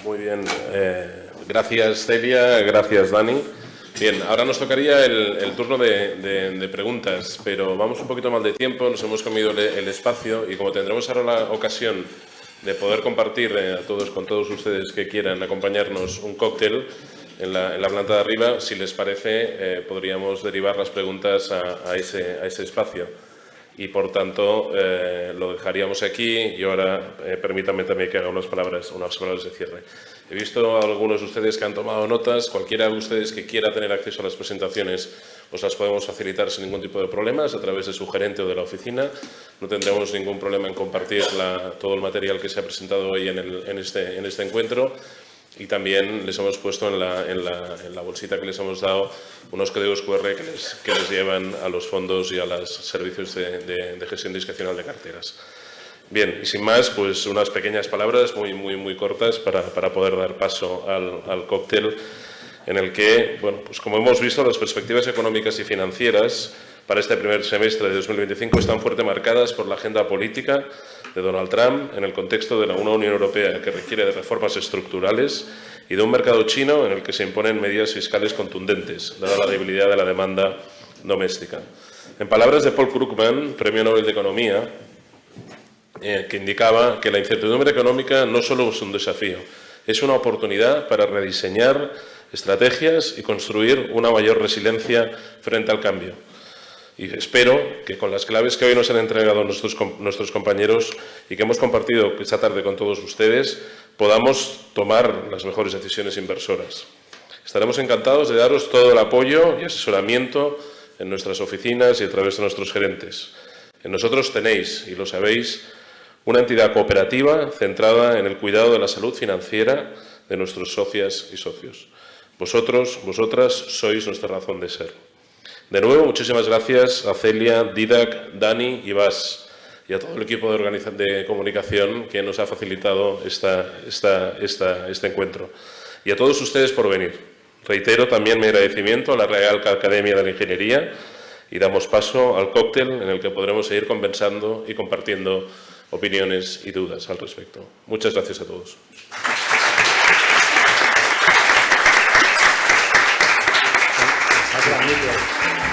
Muy bien, Gracias, Celia. Gracias, Dani. Bien, ahora nos tocaría el turno de preguntas, pero vamos un poquito mal de tiempo, nos hemos comido el espacio y como tendremos ahora la ocasión de poder compartir con todos ustedes que quieran acompañarnos un cóctel en la planta de arriba, si les parece, podríamos derivar las preguntas a ese espacio. Y, por tanto, lo dejaríamos aquí y ahora permítanme también que haga unas palabras de cierre. He visto a algunos de ustedes que han tomado notas. Cualquiera de ustedes que quiera tener acceso a las presentaciones os las podemos facilitar sin ningún tipo de problemas a través de su gerente o de la oficina. No tendremos ningún problema en compartir todo el material que se ha presentado hoy en este encuentro. Y también les hemos puesto en la bolsita que les hemos dado unos códigos QR que les llevan a los fondos y a los servicios de gestión discrecional de carteras. Bien, y sin más, pues unas pequeñas palabras muy cortas para poder dar paso al cóctel en el que, bueno, pues como hemos visto, las perspectivas económicas y financieras para este primer semestre de 2025 están fuertemente marcadas por la agenda política de Donald Trump en el contexto de una Unión Europea que requiere de reformas estructurales y de un mercado chino en el que se imponen medidas fiscales contundentes, dada la debilidad de la demanda doméstica. En palabras de Paul Krugman, Premio Nobel de Economía, que indicaba que la incertidumbre económica no solo es un desafío, es una oportunidad para rediseñar estrategias y construir una mayor resiliencia frente al cambio. Y espero que con las claves que hoy nos han entregado nuestros compañeros y que hemos compartido esta tarde con todos ustedes, podamos tomar las mejores decisiones inversoras. Estaremos encantados de daros todo el apoyo y asesoramiento en nuestras oficinas y a través de nuestros gerentes. En nosotros tenéis, y lo sabéis, una entidad cooperativa centrada en el cuidado de la salud financiera de nuestros socias y socios. Vosotras sois nuestra razón de ser. De nuevo, muchísimas gracias a Celia, Didac, Dani y Bas y a todo el equipo de comunicación que nos ha facilitado este encuentro. Y a todos ustedes por venir. Reitero también mi agradecimiento a la Real Academia de la Ingeniería y damos paso al cóctel en el que podremos seguir conversando y compartiendo opiniones y dudas al respecto. Muchas gracias a todos. Gracias.